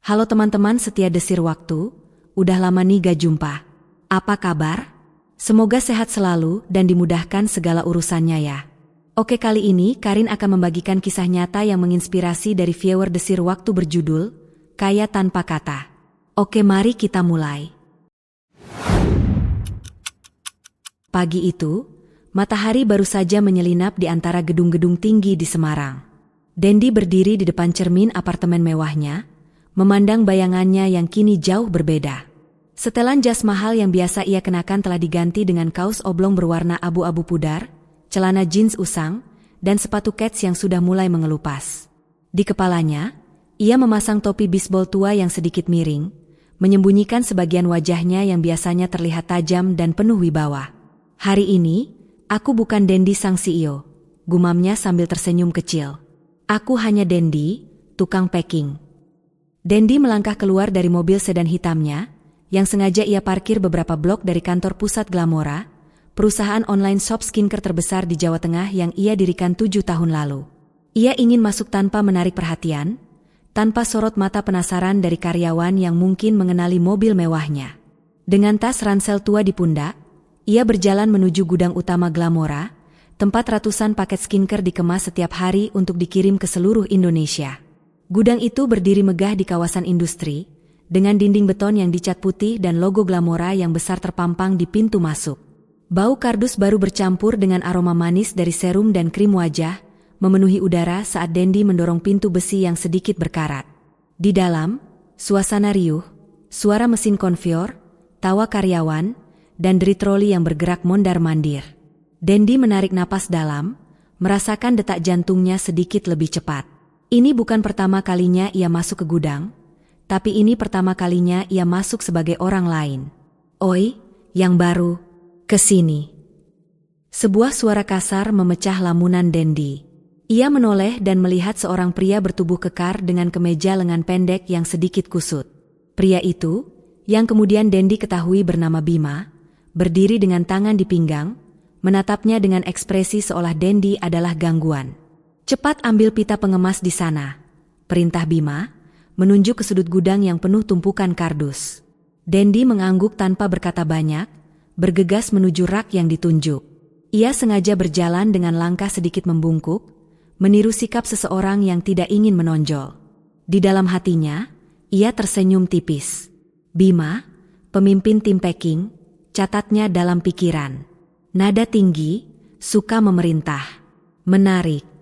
Halo teman-teman setia Desir Waktu, udah lama nih gak jumpa. Apa kabar? Semoga sehat selalu dan dimudahkan segala urusannya ya. Oke, kali ini Karin akan membagikan kisah nyata yang menginspirasi dari viewer Desir Waktu berjudul Kaya Tanpa Kata. Oke, mari kita mulai. Pagi itu, matahari baru saja menyelinap di antara gedung-gedung tinggi di Semarang. Dendi berdiri di depan cermin apartemen mewahnya, memandang bayangannya yang kini jauh berbeda. Setelan jas mahal yang biasa ia kenakan telah diganti dengan kaos oblong berwarna abu-abu pudar, celana jeans usang, dan sepatu kets yang sudah mulai mengelupas. Di kepalanya, ia memasang topi bisbol tua yang sedikit miring, menyembunyikan sebagian wajahnya yang biasanya terlihat tajam dan penuh wibawa. Hari ini, aku bukan Dendi sang CEO, gumamnya sambil tersenyum kecil. Aku hanya Dendi, tukang packing. Dendi melangkah keluar dari mobil sedan hitamnya, yang sengaja ia parkir beberapa blok dari kantor pusat Glamora, perusahaan online shop skincare terbesar di Jawa Tengah yang ia dirikan 7 tahun lalu. Ia ingin masuk tanpa menarik perhatian, tanpa sorot mata penasaran dari karyawan yang mungkin mengenali mobil mewahnya. Dengan tas ransel tua di pundak, ia berjalan menuju gudang utama Glamora, tempat ratusan paket skincare dikemas setiap hari untuk dikirim ke seluruh Indonesia. Gudang itu berdiri megah di kawasan industri, dengan dinding beton yang dicat putih dan logo Glamora yang besar terpampang di pintu masuk. Bau kardus baru bercampur dengan aroma manis dari serum dan krim wajah, memenuhi udara saat Dendi mendorong pintu besi yang sedikit berkarat. Di dalam, suasana riuh, suara mesin konveyor, tawa karyawan, dan deri troli yang bergerak mondar-mandir. Dendi menarik napas dalam, merasakan detak jantungnya sedikit lebih cepat. Ini bukan pertama kalinya ia masuk ke gudang, tapi ini pertama kalinya ia masuk sebagai orang lain. Oi, yang baru, kesini. Sebuah suara kasar memecah lamunan Dendi. Ia menoleh dan melihat seorang pria bertubuh kekar dengan kemeja lengan pendek yang sedikit kusut. Pria itu, yang kemudian Dendi ketahui bernama Bima, berdiri dengan tangan di pinggang, menatapnya dengan ekspresi seolah Dendi adalah gangguan. Cepat ambil pita pengemas di sana, perintah Bima, menunjuk ke sudut gudang yang penuh tumpukan kardus. Dendi mengangguk tanpa berkata banyak, bergegas menuju rak yang ditunjuk. Ia sengaja berjalan dengan langkah sedikit membungkuk, meniru sikap seseorang yang tidak ingin menonjol. Di dalam hatinya, ia tersenyum tipis. Bima, pemimpin tim packing, catatnya dalam pikiran. Nada tinggi, suka memerintah. Menarik.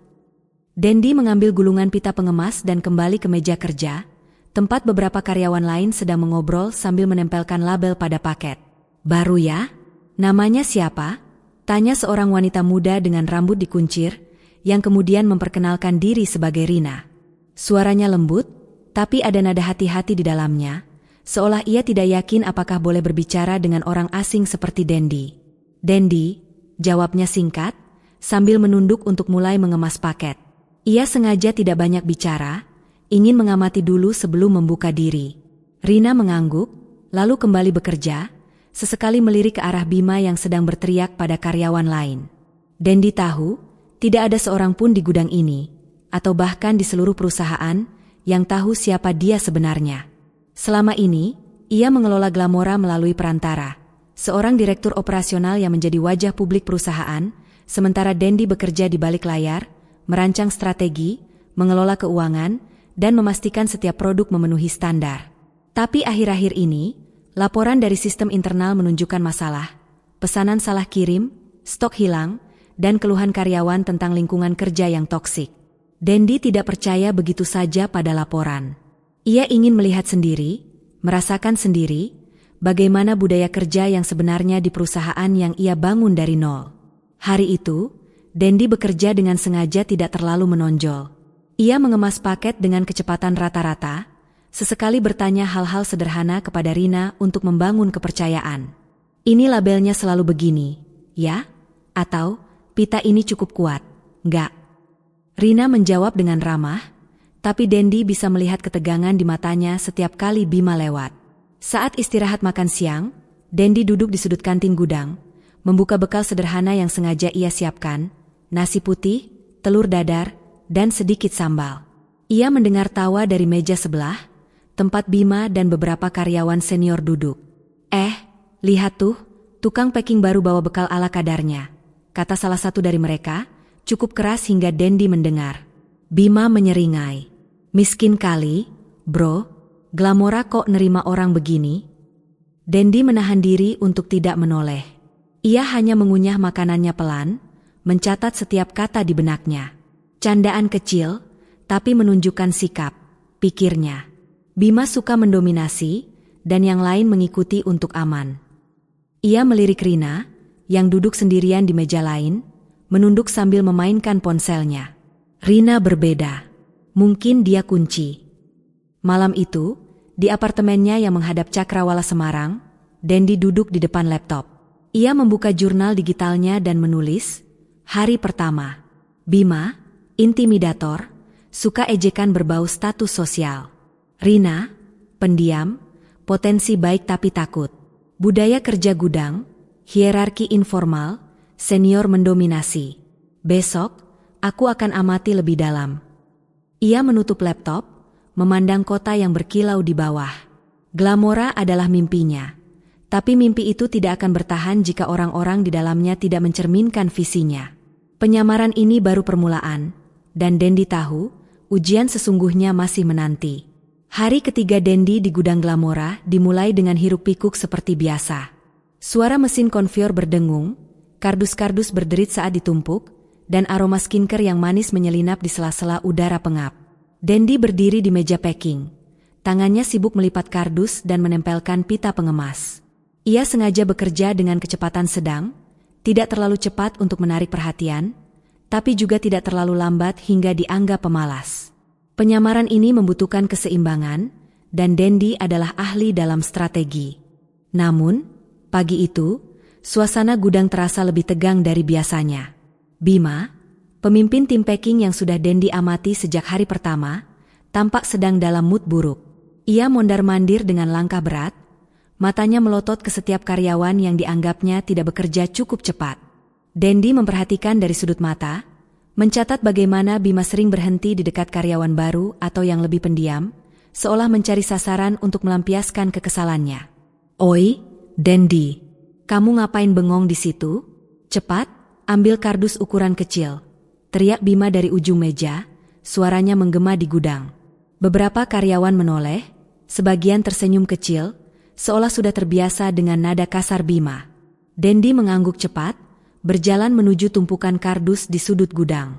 Dendi mengambil gulungan pita pengemas dan kembali ke meja kerja, tempat beberapa karyawan lain sedang mengobrol sambil menempelkan label pada paket. Baru ya? Namanya siapa? Tanya seorang wanita muda dengan rambut dikuncir, yang kemudian memperkenalkan diri sebagai Rina. Suaranya lembut, tapi ada nada hati-hati di dalamnya, seolah ia tidak yakin apakah boleh berbicara dengan orang asing seperti Dendi. Dendi, jawabnya singkat, sambil menunduk untuk mulai mengemas paket. Ia sengaja tidak banyak bicara, ingin mengamati dulu sebelum membuka diri. Rina mengangguk, lalu kembali bekerja, sesekali melirik ke arah Bima yang sedang berteriak pada karyawan lain. Dendi tahu, tidak ada seorang pun di gudang ini, atau bahkan di seluruh perusahaan, yang tahu siapa dia sebenarnya. Selama ini, ia mengelola Glamora melalui perantara, seorang direktur operasional yang menjadi wajah publik perusahaan, sementara Dendi bekerja di balik layar, merancang strategi, mengelola keuangan, dan memastikan setiap produk memenuhi standar. Tapi akhir-akhir ini, laporan dari sistem internal menunjukkan masalah, pesanan salah kirim, stok hilang, dan keluhan karyawan tentang lingkungan kerja yang toksik. Dendi tidak percaya begitu saja pada laporan. Ia ingin melihat sendiri, merasakan sendiri, bagaimana budaya kerja yang sebenarnya di perusahaan yang ia bangun dari nol. Hari itu, Dendi bekerja dengan sengaja tidak terlalu menonjol. Ia mengemas paket dengan kecepatan rata-rata, sesekali bertanya hal-hal sederhana kepada Rina untuk membangun kepercayaan. Ini labelnya selalu begini, ya? Atau, pita ini cukup kuat, enggak? Rina menjawab dengan ramah, tapi Dendi bisa melihat ketegangan di matanya setiap kali Bima lewat. Saat istirahat makan siang, Dendi duduk di sudut kantin gudang, membuka bekal sederhana yang sengaja ia siapkan, nasi putih, telur dadar, dan sedikit sambal. Ia mendengar tawa dari meja sebelah, tempat Bima dan beberapa karyawan senior duduk. Lihat tuh, tukang packing baru bawa bekal ala kadarnya, kata salah satu dari mereka, cukup keras hingga Dendi mendengar. Bima menyeringai. Miskin kali, bro, Glamora kok nerima orang begini? Dendi menahan diri untuk tidak menoleh. Ia hanya mengunyah makanannya pelan, mencatat setiap kata di benaknya. Candaan kecil, tapi menunjukkan sikap, pikirnya. Bima suka mendominasi, dan yang lain mengikuti untuk aman. Ia melirik Rina, yang duduk sendirian di meja lain, menunduk sambil memainkan ponselnya. Rina berbeda. Mungkin dia kunci. Malam itu, di apartemennya yang menghadap Cakrawala Semarang, Dendi duduk di depan laptop. Ia membuka jurnal digitalnya dan menulis, hari pertama. Bima, intimidator, suka ejekan berbau status sosial. Rina, pendiam, potensi baik tapi takut. Budaya kerja gudang, hierarki informal, senior mendominasi. Besok, aku akan amati lebih dalam. Ia menutup laptop, memandang kota yang berkilau di bawah. Glamora adalah mimpinya. Tapi mimpi itu tidak akan bertahan jika orang-orang di dalamnya tidak mencerminkan visinya. Penyamaran ini baru permulaan, dan Dendi tahu, ujian sesungguhnya masih menanti. Hari ketiga Dendi di gudang Glamora dimulai dengan hiruk-pikuk seperti biasa. Suara mesin konveyor berdengung, kardus-kardus berderit saat ditumpuk, dan aroma skincare yang manis menyelinap di sela-sela udara pengap. Dendi berdiri di meja packing. Tangannya sibuk melipat kardus dan menempelkan pita pengemas. Ia sengaja bekerja dengan kecepatan sedang, tidak terlalu cepat untuk menarik perhatian, tapi juga tidak terlalu lambat hingga dianggap pemalas. Penyamaran ini membutuhkan keseimbangan, dan Dendi adalah ahli dalam strategi. Namun, pagi itu, suasana gudang terasa lebih tegang dari biasanya. Bima, pemimpin tim packing yang sudah Dendi amati sejak hari pertama, tampak sedang dalam mood buruk. Ia mondar-mandir dengan langkah berat, matanya melotot ke setiap karyawan yang dianggapnya tidak bekerja cukup cepat. Dendi memperhatikan dari sudut mata, mencatat bagaimana Bima sering berhenti di dekat karyawan baru atau yang lebih pendiam, seolah mencari sasaran untuk melampiaskan kekesalannya. "Oi, Dendi, kamu ngapain bengong di situ? Cepat, ambil kardus ukuran kecil," teriak Bima dari ujung meja, suaranya menggema di gudang. Beberapa karyawan menoleh, sebagian tersenyum kecil, seolah sudah terbiasa dengan nada kasar Bima. Dendi mengangguk cepat, berjalan menuju tumpukan kardus di sudut gudang.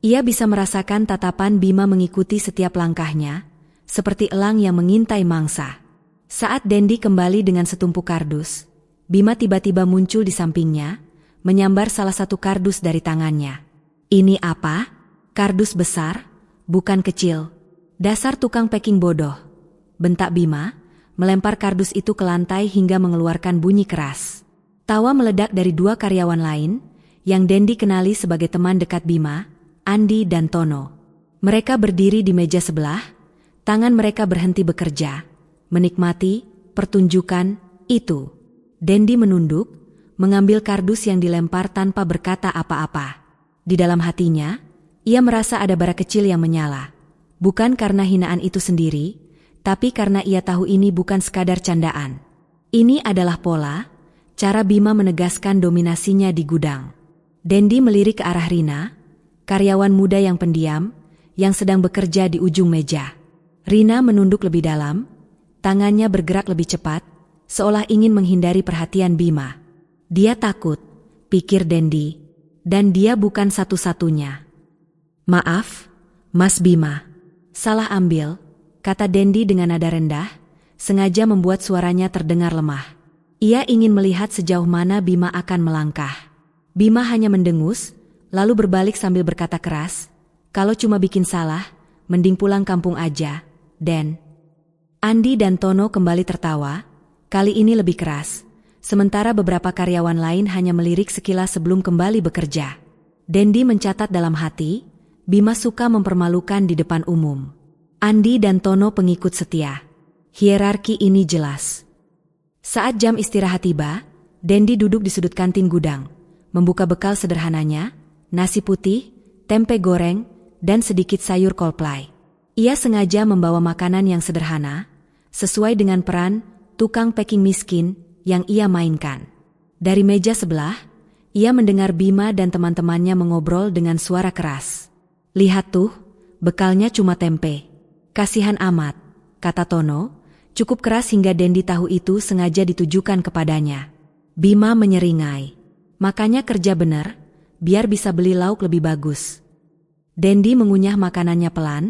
Ia bisa merasakan tatapan Bima mengikuti setiap langkahnya, seperti elang yang mengintai mangsa. Saat Dendi kembali dengan setumpuk kardus, Bima tiba-tiba muncul di sampingnya, menyambar salah satu kardus dari tangannya. "Ini apa? Kardus besar, bukan kecil. Dasar tukang packing bodoh," bentak Bima, melempar kardus itu ke lantai hingga mengeluarkan bunyi keras. Tawa meledak dari dua karyawan lain, yang Dendi kenali sebagai teman dekat Bima, Andi dan Tono. Mereka berdiri di meja sebelah, tangan mereka berhenti bekerja, menikmati pertunjukan itu. Dendi menunduk, mengambil kardus yang dilempar tanpa berkata apa-apa. Di dalam hatinya, ia merasa ada bara kecil yang menyala. Bukan karena hinaan itu sendiri, tapi karena ia tahu ini bukan sekadar candaan. Ini adalah pola, cara Bima menegaskan dominasinya di gudang. Dendi melirik ke arah Rina, karyawan muda yang pendiam, yang sedang bekerja di ujung meja. Rina menunduk lebih dalam, tangannya bergerak lebih cepat, seolah ingin menghindari perhatian Bima. Dia takut, pikir Dendi, dan dia bukan satu-satunya. "Maaf, Mas Bima. Salah ambil," kata Dendi dengan nada rendah, sengaja membuat suaranya terdengar lemah. Ia ingin melihat sejauh mana Bima akan melangkah. Bima hanya mendengus, lalu berbalik sambil berkata keras, "Kalau cuma bikin salah, mending pulang kampung aja, Den." Andi dan Tono kembali tertawa, kali ini lebih keras, sementara beberapa karyawan lain hanya melirik sekilas sebelum kembali bekerja. Dendi mencatat dalam hati, Bima suka mempermalukan di depan umum. Andi dan Tono pengikut setia. Hierarki ini jelas. Saat jam istirahat tiba, Dendi duduk di sudut kantin gudang, membuka bekal sederhananya, nasi putih, tempe goreng, dan sedikit sayur kol plai. Ia sengaja membawa makanan yang sederhana, sesuai dengan peran tukang packing miskin yang ia mainkan. Dari meja sebelah, ia mendengar Bima dan teman-temannya mengobrol dengan suara keras. "Lihat tuh, bekalnya cuma tempe. Kasihan amat," kata Tono, cukup keras hingga Dendi tahu itu sengaja ditujukan kepadanya. Bima menyeringai. "Makanya kerja bener, biar bisa beli lauk lebih bagus." Dendi mengunyah makanannya pelan,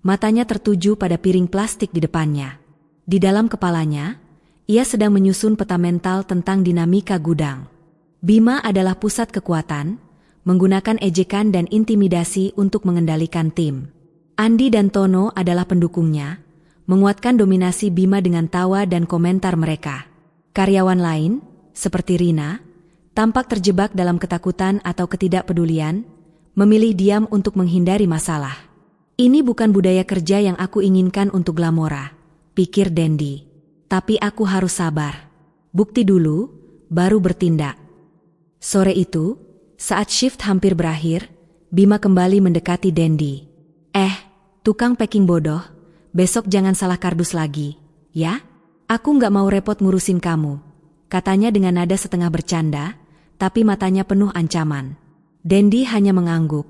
matanya tertuju pada piring plastik di depannya. Di dalam kepalanya, ia sedang menyusun peta mental tentang dinamika gudang. Bima adalah pusat kekuatan, menggunakan ejekan dan intimidasi untuk mengendalikan tim. Andi dan Tono adalah pendukungnya, menguatkan dominasi Bima dengan tawa dan komentar mereka. Karyawan lain, seperti Rina, tampak terjebak dalam ketakutan atau ketidakpedulian, memilih diam untuk menghindari masalah. "Ini bukan budaya kerja yang aku inginkan untuk Glamora," pikir Dendi. "Tapi aku harus sabar. Bukti dulu, baru bertindak." Sore itu, saat shift hampir berakhir, Bima kembali mendekati Dendi. Tukang packing bodoh, besok jangan salah kardus lagi, ya? Aku nggak mau repot ngurusin kamu," katanya dengan nada setengah bercanda, tapi matanya penuh ancaman. Dendi hanya mengangguk,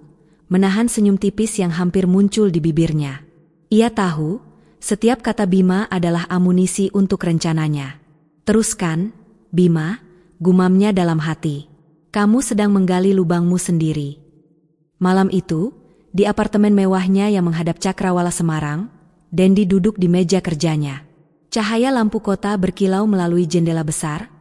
menahan senyum tipis yang hampir muncul di bibirnya. Ia tahu, setiap kata Bima adalah amunisi untuk rencananya. "Teruskan, Bima," gumamnya dalam hati. "Kamu sedang menggali lubangmu sendiri." Malam itu, di apartemen mewahnya yang menghadap Cakrawala Semarang, Dendi duduk di meja kerjanya. Cahaya lampu kota berkilau melalui jendela besar,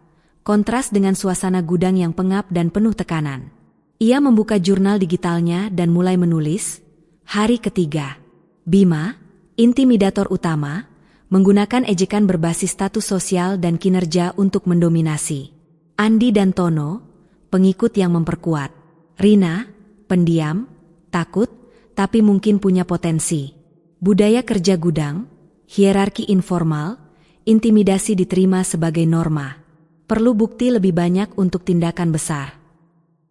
kontras dengan suasana gudang yang pengap dan penuh tekanan. Ia membuka jurnal digitalnya dan mulai menulis. Hari ketiga. Bima, intimidator utama, menggunakan ejekan berbasis status sosial dan kinerja untuk mendominasi. Andi dan Tono, pengikut yang memperkuat. Rina, pendiam, takut, tapi mungkin punya potensi. Budaya kerja gudang, hierarki informal, intimidasi diterima sebagai norma. Perlu bukti lebih banyak untuk tindakan besar.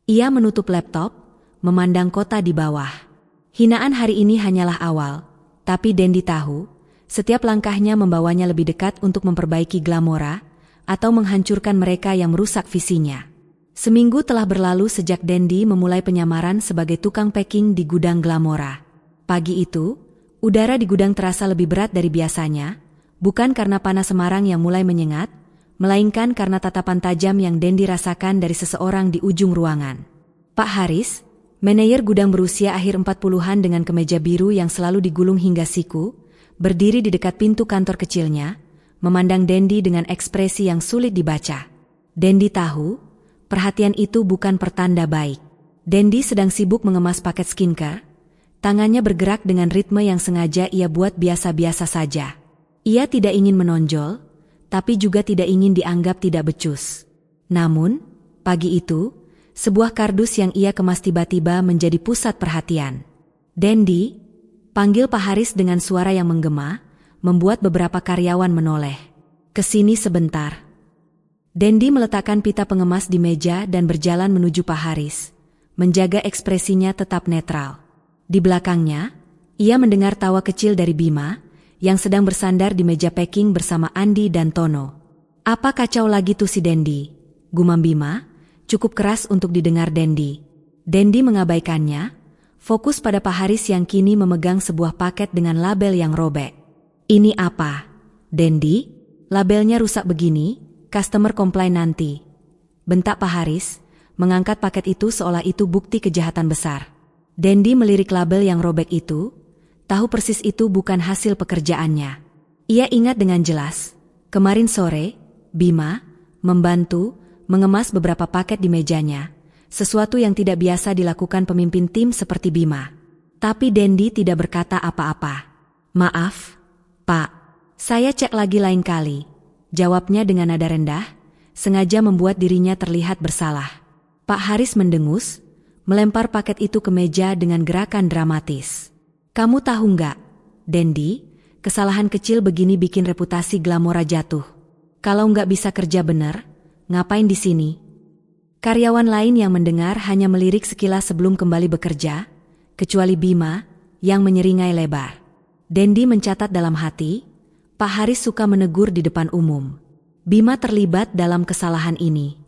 Ia menutup laptop, memandang kota di bawah. Hinaan hari ini hanyalah awal, tapi Dendi tahu, setiap langkahnya membawanya lebih dekat untuk memperbaiki Glamora, atau menghancurkan mereka yang merusak visinya. Seminggu telah berlalu sejak Dendi memulai penyamaran sebagai tukang packing di gudang Glamora. Pagi itu, udara di gudang terasa lebih berat dari biasanya, bukan karena panas Semarang yang mulai menyengat, melainkan karena tatapan tajam yang Dendi rasakan dari seseorang di ujung ruangan. Pak Haris, manajer gudang berusia akhir 40-an dengan kemeja biru yang selalu digulung hingga siku, berdiri di dekat pintu kantor kecilnya, memandang Dendi dengan ekspresi yang sulit dibaca. Dendi tahu, perhatian itu bukan pertanda baik. Dendi sedang sibuk mengemas paket skincare, tangannya bergerak dengan ritme yang sengaja ia buat biasa-biasa saja. Ia tidak ingin menonjol, tapi juga tidak ingin dianggap tidak becus. Namun, pagi itu, sebuah kardus yang ia kemas tiba-tiba menjadi pusat perhatian. "Dendi," panggil Pak Haris dengan suara yang menggema, membuat beberapa karyawan menoleh. "Kesini sebentar." Dendi meletakkan pita pengemas di meja dan berjalan menuju Pak Haris, menjaga ekspresinya tetap netral. Di belakangnya, ia mendengar tawa kecil dari Bima, yang sedang bersandar di meja packing bersama Andi dan Tono. "Apa kacau lagi tuh si Dendi?" gumam Bima, cukup keras untuk didengar Dendi. Dendi mengabaikannya, fokus pada Pak Haris yang kini memegang sebuah paket dengan label yang robek. "Ini apa, Dendi? Labelnya rusak begini? Customer komplain nanti," bentak Pak Haris, mengangkat paket itu seolah itu bukti kejahatan besar. Dendi melirik label yang robek itu, tahu persis itu bukan hasil pekerjaannya. Ia ingat dengan jelas, kemarin sore, Bima membantu mengemas beberapa paket di mejanya, sesuatu yang tidak biasa dilakukan pemimpin tim seperti Bima. Tapi Dendi tidak berkata apa-apa. "Maaf, Pak, saya cek lagi lain kali," jawabnya dengan nada rendah, sengaja membuat dirinya terlihat bersalah. Pak Haris mendengus, melempar paket itu ke meja dengan gerakan dramatis. "Kamu tahu nggak, Dendi, kesalahan kecil begini bikin reputasi Glamora jatuh. Kalau nggak bisa kerja bener, ngapain di sini?" Karyawan lain yang mendengar hanya melirik sekilas sebelum kembali bekerja, kecuali Bima, yang menyeringai lebar. Dendi mencatat dalam hati, Pak Haris suka menegur di depan umum. Bima terlibat dalam kesalahan ini.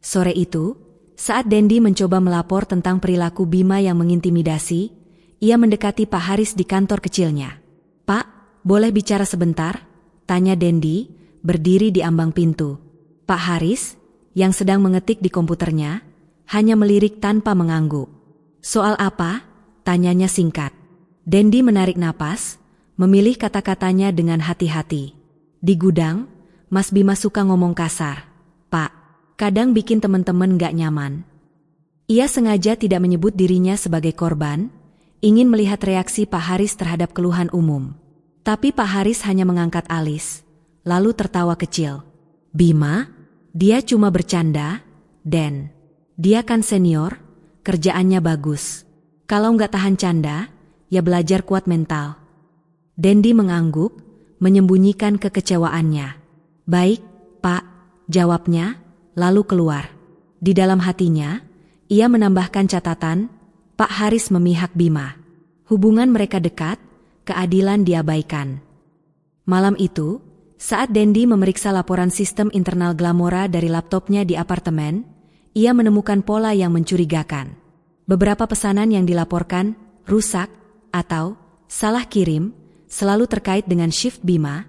Sore itu, saat Dendi mencoba melapor tentang perilaku Bima yang mengintimidasi, ia mendekati Pak Haris di kantor kecilnya. "Pak, boleh bicara sebentar?" tanya Dendi, berdiri di ambang pintu. Pak Haris, yang sedang mengetik di komputernya, hanya melirik tanpa mengangguk. "Soal apa?" tanyanya singkat. Dendi menarik napas, memilih kata-katanya dengan hati-hati. "Di gudang, Mas Bima suka ngomong kasar, Pak. Kadang bikin teman-teman gak nyaman." Ia sengaja tidak menyebut dirinya sebagai korban, ingin melihat reaksi Pak Haris terhadap keluhan umum. Tapi Pak Haris hanya mengangkat alis, lalu tertawa kecil. "Bima, dia cuma bercanda, Den. Dia kan senior, kerjaannya bagus. Kalau nggak tahan canda, ya belajar kuat mental." Dendi mengangguk, menyembunyikan kekecewaannya. "Baik, Pak," jawabnya, lalu keluar. Di dalam hatinya, ia menambahkan catatan, Pak Haris memihak Bima. Hubungan mereka dekat, keadilan diabaikan. Malam itu, saat Dendi memeriksa laporan sistem internal Glamora dari laptopnya di apartemen, ia menemukan pola yang mencurigakan. Beberapa pesanan yang dilaporkan, rusak, atau salah kirim, selalu terkait dengan shift Bima,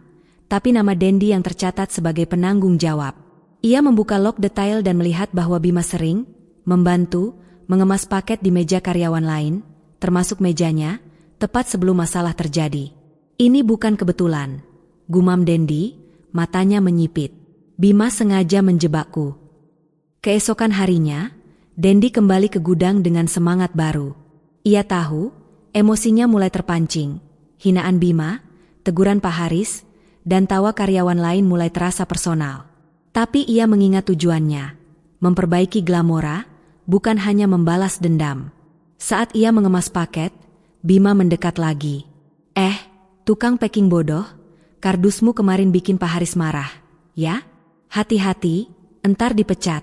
tapi nama Dendi yang tercatat sebagai penanggung jawab. Ia membuka log detail dan melihat bahwa Bima sering membantu mengemas paket di meja karyawan lain, termasuk mejanya, tepat sebelum masalah terjadi. "Ini bukan kebetulan," gumam Dendi, matanya menyipit. "Bima sengaja menjebakku." Keesokan harinya, Dendi kembali ke gudang dengan semangat baru. Ia tahu, emosinya mulai terpancing. Hinaan Bima, teguran Pak Haris, dan tawa karyawan lain mulai terasa personal. Tapi ia mengingat tujuannya, memperbaiki Glamora, bukan hanya membalas dendam. Saat ia mengemas paket, Bima mendekat lagi. Tukang packing bodoh, kardusmu kemarin bikin Pak Haris marah, ya? Hati-hati, entar dipecat,"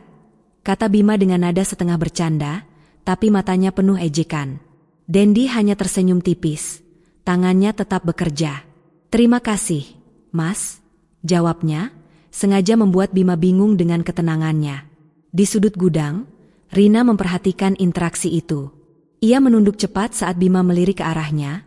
kata Bima dengan nada setengah bercanda, tapi matanya penuh ejekan. Dendi hanya tersenyum tipis. Tangannya tetap bekerja. "Terima kasih, Mas," jawabnya, sengaja membuat Bima bingung dengan ketenangannya. Di sudut gudang, Rina memperhatikan interaksi itu. Ia menunduk cepat saat Bima melirik ke arahnya,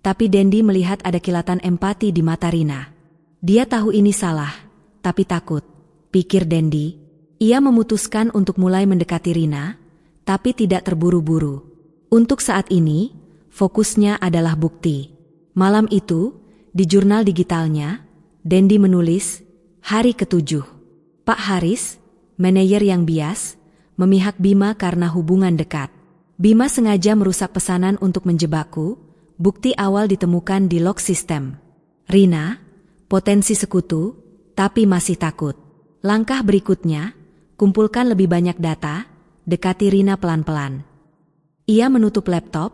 tapi Dendi melihat ada kilatan empati di mata Rina. Dia tahu ini salah, tapi takut, pikir Dendi. Ia memutuskan untuk mulai mendekati Rina, tapi tidak terburu-buru. Untuk saat ini, fokusnya adalah bukti. Malam itu, di jurnal digitalnya, Dendi menulis, hari ke-7. Pak Haris, manajer yang bias, memihak Bima karena hubungan dekat. Bima sengaja merusak pesanan untuk menjebakku, bukti awal ditemukan di log sistem. Rina, potensi sekutu, tapi masih takut. Langkah berikutnya, kumpulkan lebih banyak data, dekati Rina pelan-pelan. Ia menutup laptop,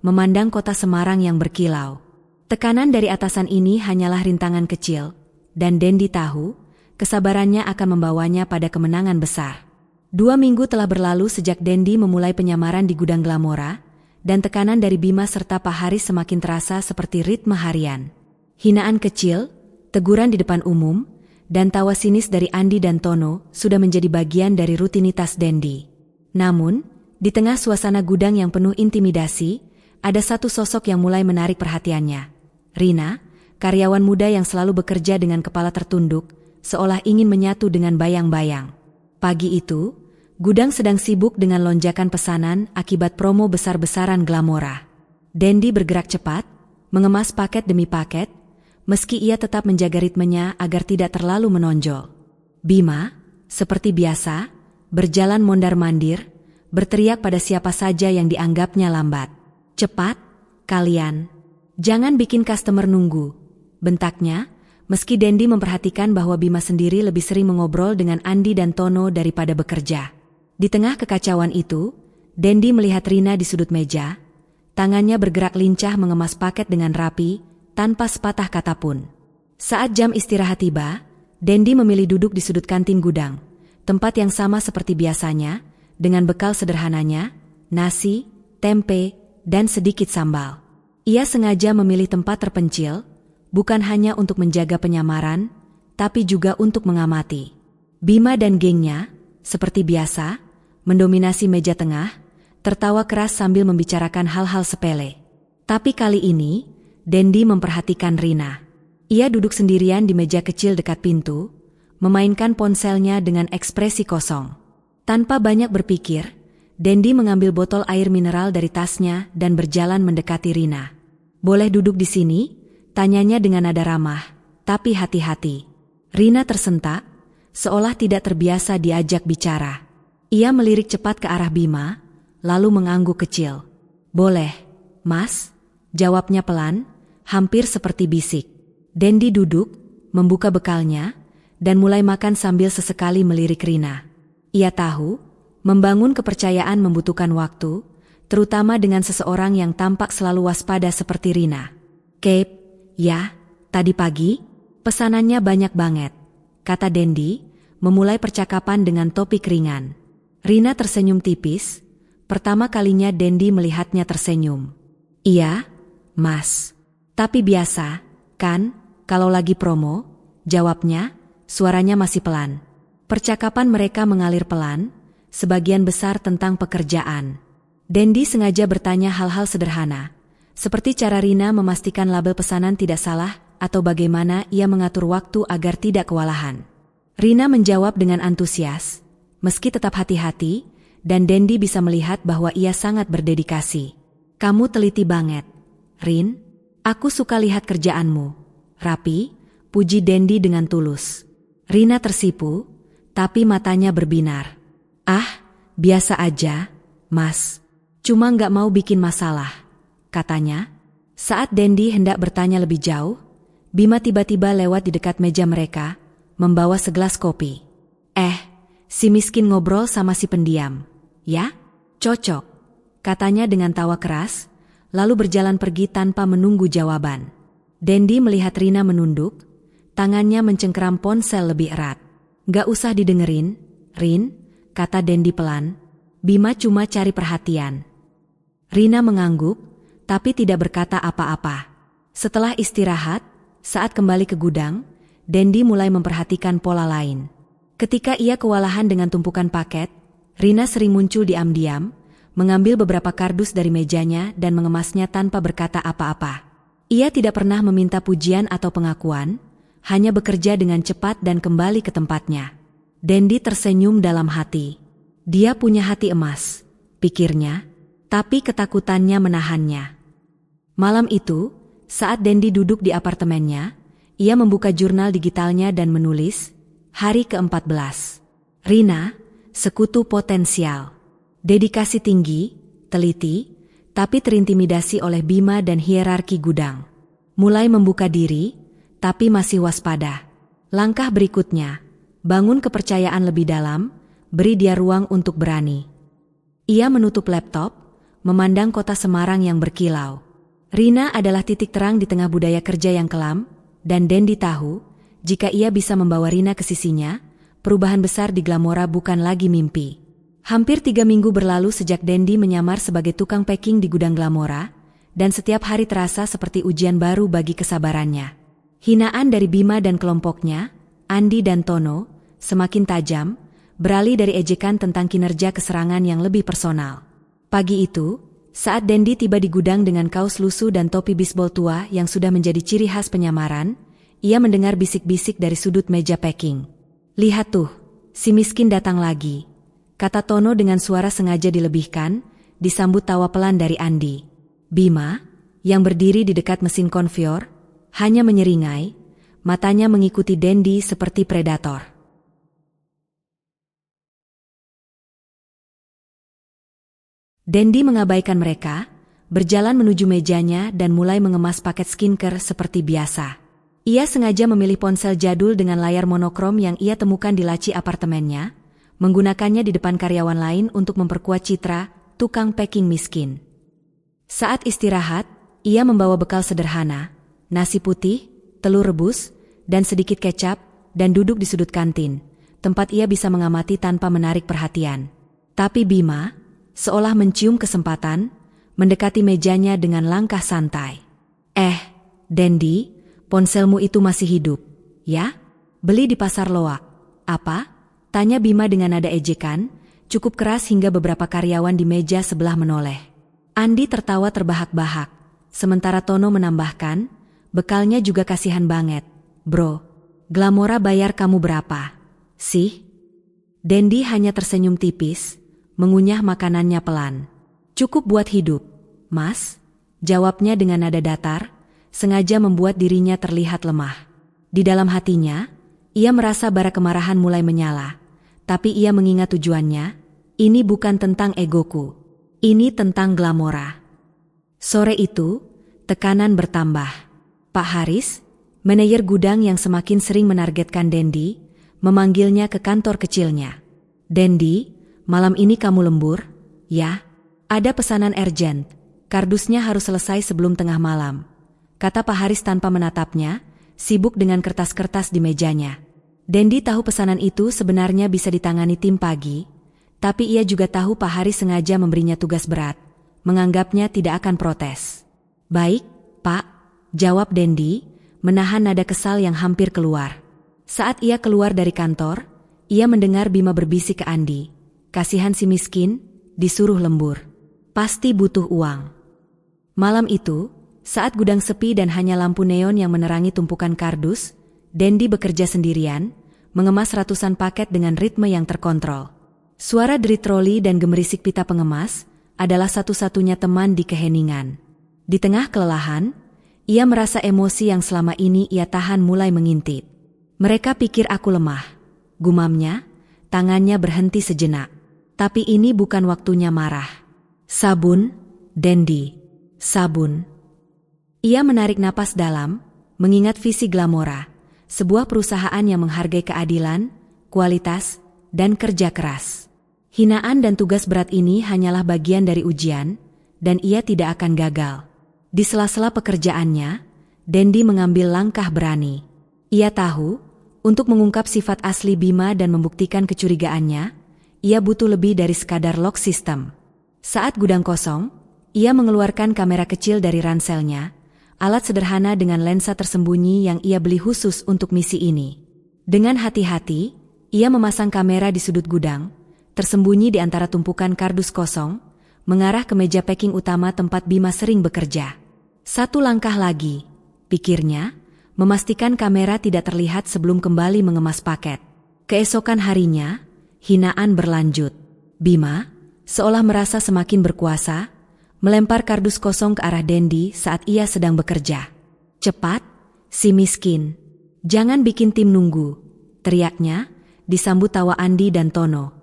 memandang kota Semarang yang berkilau. Tekanan dari atasan ini hanyalah rintangan kecil, dan Dendi tahu, kesabarannya akan membawanya pada kemenangan besar. 2 minggu telah berlalu sejak Dendi memulai penyamaran di gudang Glamora, dan tekanan dari Bima serta Pak Haris semakin terasa seperti ritme harian. Hinaan kecil, teguran di depan umum, dan tawa sinis dari Andi dan Tono sudah menjadi bagian dari rutinitas Dendi. Namun, di tengah suasana gudang yang penuh intimidasi, ada satu sosok yang mulai menarik perhatiannya. Rina, karyawan muda yang selalu bekerja dengan kepala tertunduk, seolah ingin menyatu dengan bayang-bayang. Pagi itu, gudang sedang sibuk dengan lonjakan pesanan akibat promo besar-besaran Glamora. Dendi bergerak cepat, mengemas paket demi paket, meski ia tetap menjaga ritmenya agar tidak terlalu menonjol. Bima, seperti biasa, berjalan mondar-mandir, berteriak pada siapa saja yang dianggapnya lambat. "Cepat, kalian. Jangan bikin customer nunggu," bentaknya, meski Dendi memperhatikan bahwa Bima sendiri lebih sering mengobrol dengan Andi dan Tono daripada bekerja. Di tengah kekacauan itu, Dendi melihat Rina di sudut meja, tangannya bergerak lincah mengemas paket dengan rapi, tanpa sepatah kata pun. Saat jam istirahat tiba, Dendi memilih duduk di sudut kantin gudang, tempat yang sama seperti biasanya, dengan bekal sederhananya, nasi, tempe, dan sedikit sambal. Ia sengaja memilih tempat terpencil, bukan hanya untuk menjaga penyamaran, tapi juga untuk mengamati. Bima dan gengnya, seperti biasa, mendominasi meja tengah, tertawa keras sambil membicarakan hal-hal sepele. Tapi kali ini, Dendi memperhatikan Rina. Ia duduk sendirian di meja kecil dekat pintu, memainkan ponselnya dengan ekspresi kosong. Tanpa banyak berpikir, Dendi mengambil botol air mineral dari tasnya dan berjalan mendekati Rina. "Boleh duduk di sini?" tanyanya dengan nada ramah, tapi hati-hati. Rina tersentak, seolah tidak terbiasa diajak bicara. Ia melirik cepat ke arah Bima, lalu mengangguk kecil. "Boleh, Mas," jawabnya pelan, hampir seperti bisik. Dendi duduk, membuka bekalnya, dan mulai makan sambil sesekali melirik Rina. Ia tahu, membangun kepercayaan membutuhkan waktu, terutama dengan seseorang yang tampak selalu waspada seperti Rina. "Cape, ya, tadi pagi, pesanannya banyak banget," kata Dendi, memulai percakapan dengan topik ringan. Rina tersenyum tipis, pertama kalinya Dendi melihatnya tersenyum. "Iya, Mas. Tapi biasa, kan, kalau lagi promo," jawabnya, suaranya masih pelan. Percakapan mereka mengalir pelan, sebagian besar tentang pekerjaan. Dendi sengaja bertanya hal-hal sederhana, seperti cara Rina memastikan label pesanan tidak salah atau bagaimana ia mengatur waktu agar tidak kewalahan. Rina menjawab dengan antusias, meski tetap hati-hati, dan Dendi bisa melihat bahwa ia sangat berdedikasi. "Kamu teliti banget, Rin. Aku suka lihat kerjaanmu. Rapi," puji Dendi dengan tulus. Rina tersipu, tapi matanya berbinar. "Ah, biasa aja, Mas. Cuma nggak mau bikin masalah," katanya. Saat Dendi hendak bertanya lebih jauh, Bima tiba-tiba lewat di dekat meja mereka, membawa segelas kopi. Si miskin ngobrol sama si pendiam, ya? Cocok," katanya dengan tawa keras, lalu berjalan pergi tanpa menunggu jawaban. Dendi melihat Rina menunduk, tangannya mencengkeram ponsel lebih erat. "Gak usah didengerin, Rin," kata Dendi pelan. "Bima cuma cari perhatian." Rina mengangguk, tapi tidak berkata apa-apa. Setelah istirahat, saat kembali ke gudang, Dendi mulai memperhatikan pola lain. Ketika ia kewalahan dengan tumpukan paket, Rina sering muncul diam-diam, mengambil beberapa kardus dari mejanya dan mengemasnya tanpa berkata apa-apa. Ia tidak pernah meminta pujian atau pengakuan, hanya bekerja dengan cepat dan kembali ke tempatnya. Dendi tersenyum dalam hati. Dia punya hati emas, pikirnya, tapi ketakutannya menahannya. Malam itu, saat Dendi duduk di apartemennya, ia membuka jurnal digitalnya dan menulis, hari ke-14. Rina, sekutu potensial. Dedikasi tinggi, teliti, tapi terintimidasi oleh Bima dan hierarki gudang. Mulai membuka diri, tapi masih waspada. Langkah berikutnya, bangun kepercayaan lebih dalam, beri dia ruang untuk berani. Ia menutup laptop, memandang kota Semarang yang berkilau. Rina adalah titik terang di tengah budaya kerja yang kelam, dan Dendi tahu, jika ia bisa membawa Rina ke sisinya, perubahan besar di Glamora bukan lagi mimpi. Hampir 3 minggu berlalu sejak Dendi menyamar sebagai tukang packing di gudang Glamora, dan setiap hari terasa seperti ujian baru bagi kesabarannya. Hinaan dari Bima dan kelompoknya, Andi dan Tono, semakin tajam, beralih dari ejekan tentang kinerja ke serangan yang lebih personal. Pagi itu, saat Dendi tiba di gudang dengan kaos lusuh dan topi bisbol tua yang sudah menjadi ciri khas penyamaran, ia mendengar bisik-bisik dari sudut meja packing. "Lihat tuh, si miskin datang lagi," kata Tono dengan suara sengaja dilebihkan, disambut tawa pelan dari Andi. Bima, yang berdiri di dekat mesin konveyor, hanya menyeringai, matanya mengikuti Dendi seperti predator. Dendi mengabaikan mereka, berjalan menuju mejanya dan mulai mengemas paket skincare seperti biasa. Ia sengaja memilih ponsel jadul dengan layar monokrom yang ia temukan di laci apartemennya, menggunakannya di depan karyawan lain untuk memperkuat citra tukang packing miskin. Saat istirahat, ia membawa bekal sederhana, nasi putih, telur rebus, dan sedikit kecap, dan duduk di sudut kantin, tempat ia bisa mengamati tanpa menarik perhatian. Tapi Bima, seolah mencium kesempatan, mendekati mejanya dengan langkah santai. Dendi, Ponselmu itu masih hidup, ya? Beli di pasar loak. Apa? Tanya Bima dengan nada ejekan, cukup keras hingga beberapa karyawan di meja sebelah menoleh. Andi tertawa terbahak-bahak, sementara Tono menambahkan, bekalnya juga kasihan banget. Bro, Glamora bayar kamu berapa sih? Dendi hanya tersenyum tipis, mengunyah makanannya pelan. Cukup buat hidup, Mas, jawabnya dengan nada datar, sengaja membuat dirinya terlihat lemah. Di dalam hatinya, ia merasa bara kemarahan mulai menyala, tapi ia mengingat tujuannya, ini bukan tentang egoku, ini tentang Glamora. Sore itu, tekanan bertambah. Pak Haris, manajer gudang yang semakin sering menargetkan Dendi, memanggilnya ke kantor kecilnya. Dendi, malam ini kamu lembur, ya? Ada pesanan urgent, kardusnya harus selesai sebelum tengah malam, kata Pak Haris tanpa menatapnya, sibuk dengan kertas-kertas di mejanya. Dendi tahu pesanan itu sebenarnya bisa ditangani tim pagi, tapi ia juga tahu Pak Haris sengaja memberinya tugas berat, menganggapnya tidak akan protes. Baik, Pak, jawab Dendi, menahan nada kesal yang hampir keluar. Saat ia keluar dari kantor, ia mendengar Bima berbisik ke Andi, kasihan si miskin, disuruh lembur. Pasti butuh uang. Malam itu, saat gudang sepi dan hanya lampu neon yang menerangi tumpukan kardus, Dendi bekerja sendirian, mengemas ratusan paket dengan ritme yang terkontrol. Suara derit troli dan gemerisik pita pengemas adalah satu-satunya teman di keheningan. Di tengah kelelahan, ia merasa emosi yang selama ini ia tahan mulai mengintit. Mereka pikir aku lemah, gumamnya, tangannya berhenti sejenak. Tapi ini bukan waktunya marah. Sabun, Dendi, sabun. Ia menarik napas dalam, mengingat visi Glamora, sebuah perusahaan yang menghargai keadilan, kualitas, dan kerja keras. Hinaan dan tugas berat ini hanyalah bagian dari ujian, dan ia tidak akan gagal. Di sela-sela pekerjaannya, Dendi mengambil langkah berani. Ia tahu, untuk mengungkap sifat asli Bima dan membuktikan kecurigaannya, ia butuh lebih dari sekadar lock system. Saat gudang kosong, ia mengeluarkan kamera kecil dari ranselnya, alat sederhana dengan lensa tersembunyi yang ia beli khusus untuk misi ini. Dengan hati-hati, ia memasang kamera di sudut gudang, tersembunyi di antara tumpukan kardus kosong, mengarah ke meja packing utama tempat Bima sering bekerja. Satu langkah lagi, pikirnya, memastikan kamera tidak terlihat sebelum kembali mengemas paket. Keesokan harinya, hinaan berlanjut. Bima, seolah merasa semakin berkuasa, melempar kardus kosong ke arah Dendi saat ia sedang bekerja. Cepat, si miskin. Jangan bikin tim nunggu, teriaknya, disambut tawa Andi dan Tono.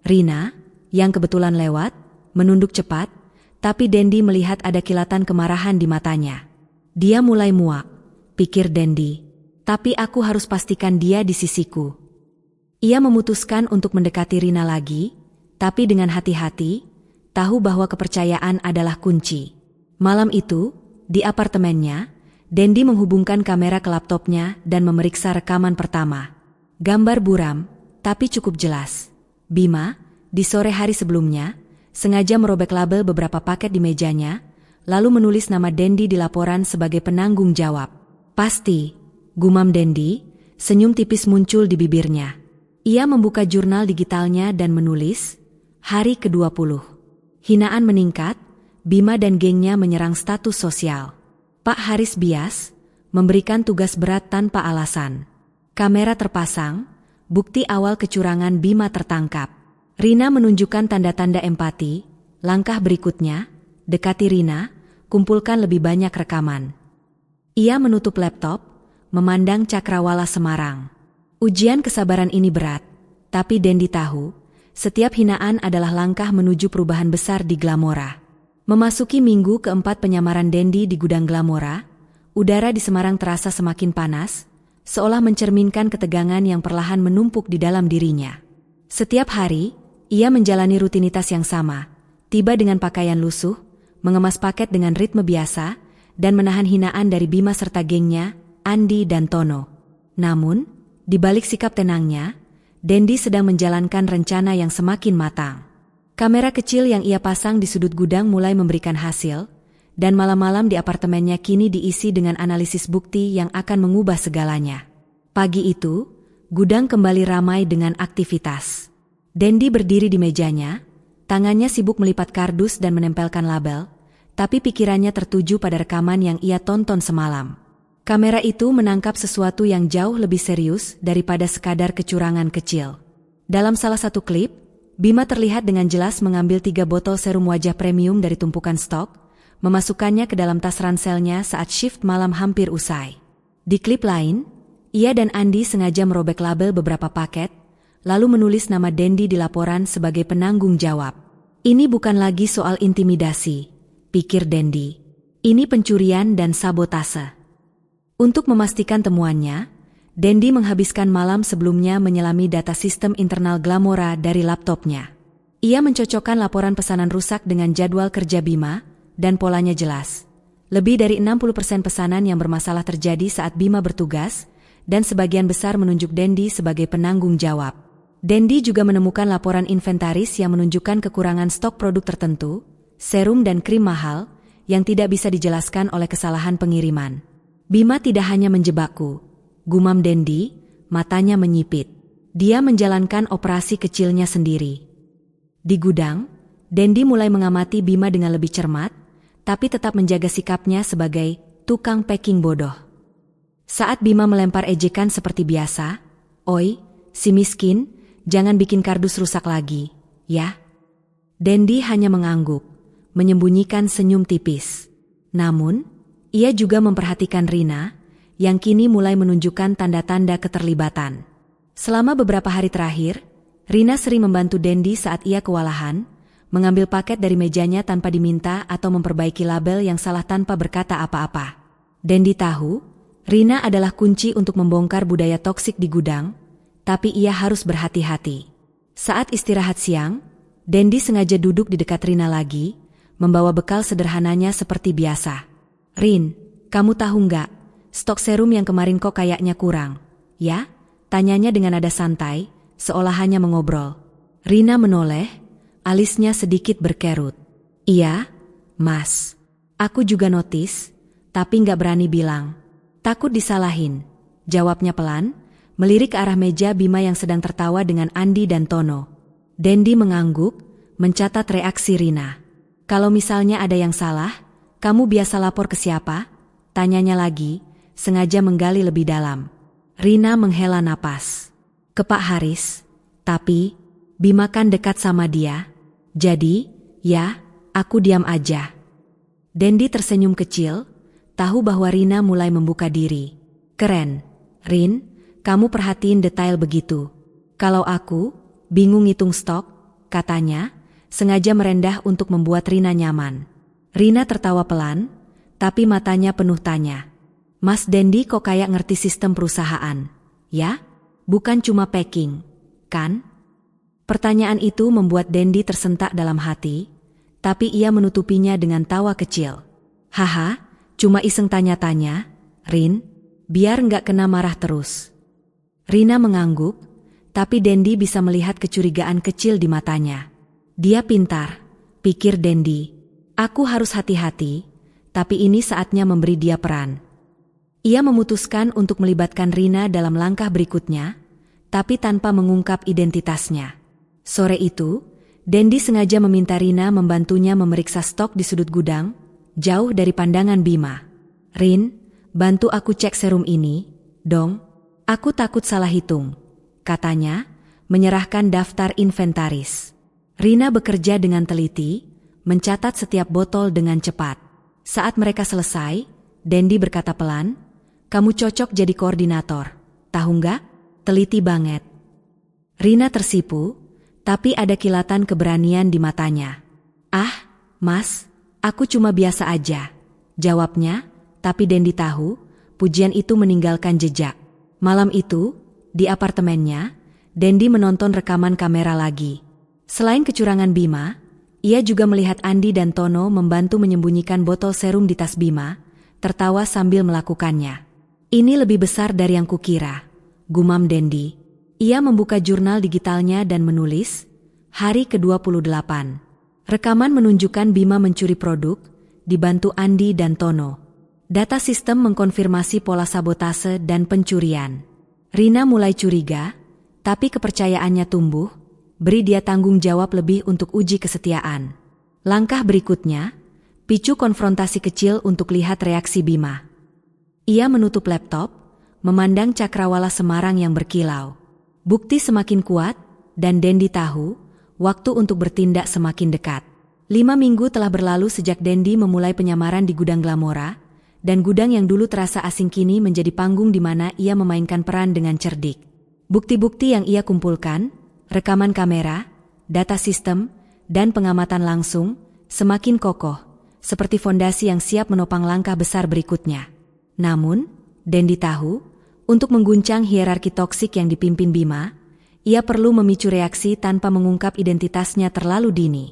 Rina, yang kebetulan lewat, menunduk cepat, tapi Dendi melihat ada kilatan kemarahan di matanya. Dia mulai muak, pikir Dendi, tapi aku harus pastikan dia di sisiku. Ia memutuskan untuk mendekati Rina lagi, tapi dengan hati-hati, tahu bahwa kepercayaan adalah kunci. Malam itu, di apartemennya, Dendi menghubungkan kamera ke laptopnya dan memeriksa rekaman pertama. Gambar buram, tapi cukup jelas. Bima, di sore hari sebelumnya, sengaja merobek label beberapa paket di mejanya, lalu menulis nama Dendi di laporan sebagai penanggung jawab. Pasti, gumam Dendi, senyum tipis muncul di bibirnya. Ia membuka jurnal digitalnya dan menulis, hari ke-20. Hinaan meningkat, Bima dan gengnya menyerang status sosial. Pak Haris bias, memberikan tugas berat tanpa alasan. Kamera terpasang, bukti awal kecurangan Bima tertangkap. Rina menunjukkan tanda-tanda empati, langkah berikutnya, dekati Rina, kumpulkan lebih banyak rekaman. Ia menutup laptop, memandang cakrawala Semarang. Ujian kesabaran ini berat, tapi Dendi tahu, setiap hinaan adalah langkah menuju perubahan besar di Glamora. Memasuki minggu keempat penyamaran Dendi di gudang Glamora, udara di Semarang terasa semakin panas, seolah mencerminkan ketegangan yang perlahan menumpuk di dalam dirinya. Setiap hari, ia menjalani rutinitas yang sama, tiba dengan pakaian lusuh, mengemas paket dengan ritme biasa, dan menahan hinaan dari Bima serta gengnya, Andi dan Tono. Namun, di balik sikap tenangnya, Dendi sedang menjalankan rencana yang semakin matang. Kamera kecil yang ia pasang di sudut gudang mulai memberikan hasil, dan malam-malam di apartemennya kini diisi dengan analisis bukti yang akan mengubah segalanya. Pagi itu, gudang kembali ramai dengan aktivitas. Dendi berdiri di mejanya, tangannya sibuk melipat kardus dan menempelkan label, tapi pikirannya tertuju pada rekaman yang ia tonton semalam. Kamera itu menangkap sesuatu yang jauh lebih serius daripada sekadar kecurangan kecil. Dalam salah satu klip, Bima terlihat dengan jelas mengambil 3 botol serum wajah premium dari tumpukan stok, memasukkannya ke dalam tas ranselnya saat shift malam hampir usai. Di klip lain, ia dan Andi sengaja merobek label beberapa paket, lalu menulis nama Dendi di laporan sebagai penanggung jawab. Ini bukan lagi soal intimidasi, pikir Dendi. Ini pencurian dan sabotase. Untuk memastikan temuannya, Dendi menghabiskan malam sebelumnya menyelami data sistem internal Glamora dari laptopnya. Ia mencocokkan laporan pesanan rusak dengan jadwal kerja Bima, dan polanya jelas. Lebih dari 60% pesanan yang bermasalah terjadi saat Bima bertugas, dan sebagian besar menunjuk Dendi sebagai penanggung jawab. Dendi juga menemukan laporan inventaris yang menunjukkan kekurangan stok produk tertentu, serum dan krim mahal, yang tidak bisa dijelaskan oleh kesalahan pengiriman. Bima tidak hanya menjebakku, gumam Dendi, matanya menyipit. Dia menjalankan operasi kecilnya sendiri. Di gudang, Dendi mulai mengamati Bima dengan lebih cermat, tapi tetap menjaga sikapnya sebagai tukang packing bodoh. Saat Bima melempar ejekan seperti biasa, "Oi, si miskin, jangan bikin kardus rusak lagi, ya?" Dendi hanya mengangguk, menyembunyikan senyum tipis. Namun, ia juga memperhatikan Rina, yang kini mulai menunjukkan tanda-tanda keterlibatan. Selama beberapa hari terakhir, Rina sering membantu Dendi saat ia kewalahan, mengambil paket dari mejanya tanpa diminta atau memperbaiki label yang salah tanpa berkata apa-apa. Dendi tahu, Rina adalah kunci untuk membongkar budaya toksik di gudang, tapi ia harus berhati-hati. Saat istirahat siang, Dendi sengaja duduk di dekat Rina lagi, membawa bekal sederhananya seperti biasa. "Rin, kamu tahu nggak, stok serum yang kemarin kok kayaknya kurang, ya?" Tanyanya dengan nada santai, seolah hanya mengobrol. Rina menoleh, alisnya sedikit berkerut. "Iya, Mas. Aku juga notice, tapi nggak berani bilang. Takut disalahin," jawabnya pelan, melirik ke arah meja Bima yang sedang tertawa dengan Andi dan Tono. Dendi mengangguk, mencatat reaksi Rina. "Kalau misalnya ada yang salah, kamu biasa lapor ke siapa?" Tanyanya lagi, sengaja menggali lebih dalam. Rina menghela napas. "Ke Pak Haris, tapi Bima kan dekat sama dia. Jadi, ya, aku diam aja." Dendi tersenyum kecil, tahu bahwa Rina mulai membuka diri. "Keren, Rin, kamu perhatiin detail begitu. Kalau aku, bingung ngitung stok," katanya, sengaja merendah untuk membuat Rina nyaman. Rina tertawa pelan, tapi matanya penuh tanya. "Mas Dendi kok kayak ngerti sistem perusahaan, ya? Bukan cuma packing, kan?" Pertanyaan itu membuat Dendi tersentak dalam hati, tapi ia menutupinya dengan tawa kecil. "Haha, cuma iseng tanya-tanya, Rin, biar nggak kena marah terus." Rina mengangguk, tapi Dendi bisa melihat kecurigaan kecil di matanya. Dia pintar, pikir Dendi. Aku harus hati-hati, tapi ini saatnya memberi dia peran. Ia memutuskan untuk melibatkan Rina dalam langkah berikutnya, tapi tanpa mengungkap identitasnya. Sore itu, Dendi sengaja meminta Rina membantunya memeriksa stok di sudut gudang, jauh dari pandangan Bima. "Rin, bantu aku cek serum ini, dong. Aku takut salah hitung," katanya, menyerahkan daftar inventaris. Rina bekerja dengan teliti, mencatat setiap botol dengan cepat. Saat mereka selesai, Dendi berkata pelan, "Kamu cocok jadi koordinator, tahu nggak? Teliti banget." Rina tersipu, tapi ada kilatan keberanian di matanya. "Ah, Mas, aku cuma biasa aja," jawabnya, tapi Dendi tahu, pujian itu meninggalkan jejak. Malam itu, di apartemennya, Dendi menonton rekaman kamera lagi. Selain kecurangan Bima, ia juga melihat Andi dan Tono membantu menyembunyikan botol serum di tas Bima, tertawa sambil melakukannya. "Ini lebih besar dari yang kukira," gumam Dendi. Ia membuka jurnal digitalnya dan menulis, hari ke-28. Rekaman menunjukkan Bima mencuri produk, dibantu Andi dan Tono. Data sistem mengkonfirmasi pola sabotase dan pencurian. Rina mulai curiga, tapi kepercayaannya tumbuh, beri dia tanggung jawab lebih untuk uji kesetiaan. Langkah berikutnya, picu konfrontasi kecil untuk lihat reaksi Bima. Ia menutup laptop, memandang cakrawala Semarang yang berkilau. Bukti semakin kuat, dan Dendi tahu, waktu untuk bertindak semakin dekat. 5 minggu telah berlalu sejak Dendi memulai penyamaran di gudang Glamora, dan gudang yang dulu terasa asing kini menjadi panggung di mana ia memainkan peran dengan cerdik. Bukti-bukti yang ia kumpulkan, rekaman kamera, data sistem, dan pengamatan langsung, semakin kokoh, seperti fondasi yang siap menopang langkah besar berikutnya. Namun, Dendi tahu, untuk mengguncang hierarki toksik yang dipimpin Bima, ia perlu memicu reaksi tanpa mengungkap identitasnya terlalu dini.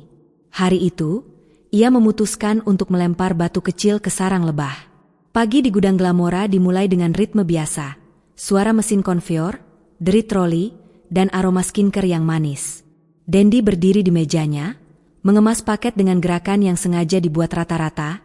Hari itu, ia memutuskan untuk melempar batu kecil ke sarang lebah. Pagi di gudang Glamora dimulai dengan ritme biasa, suara mesin konveyor, derit troli, dan aroma skincare yang manis. Dendi berdiri di mejanya, mengemas paket dengan gerakan yang sengaja dibuat rata-rata,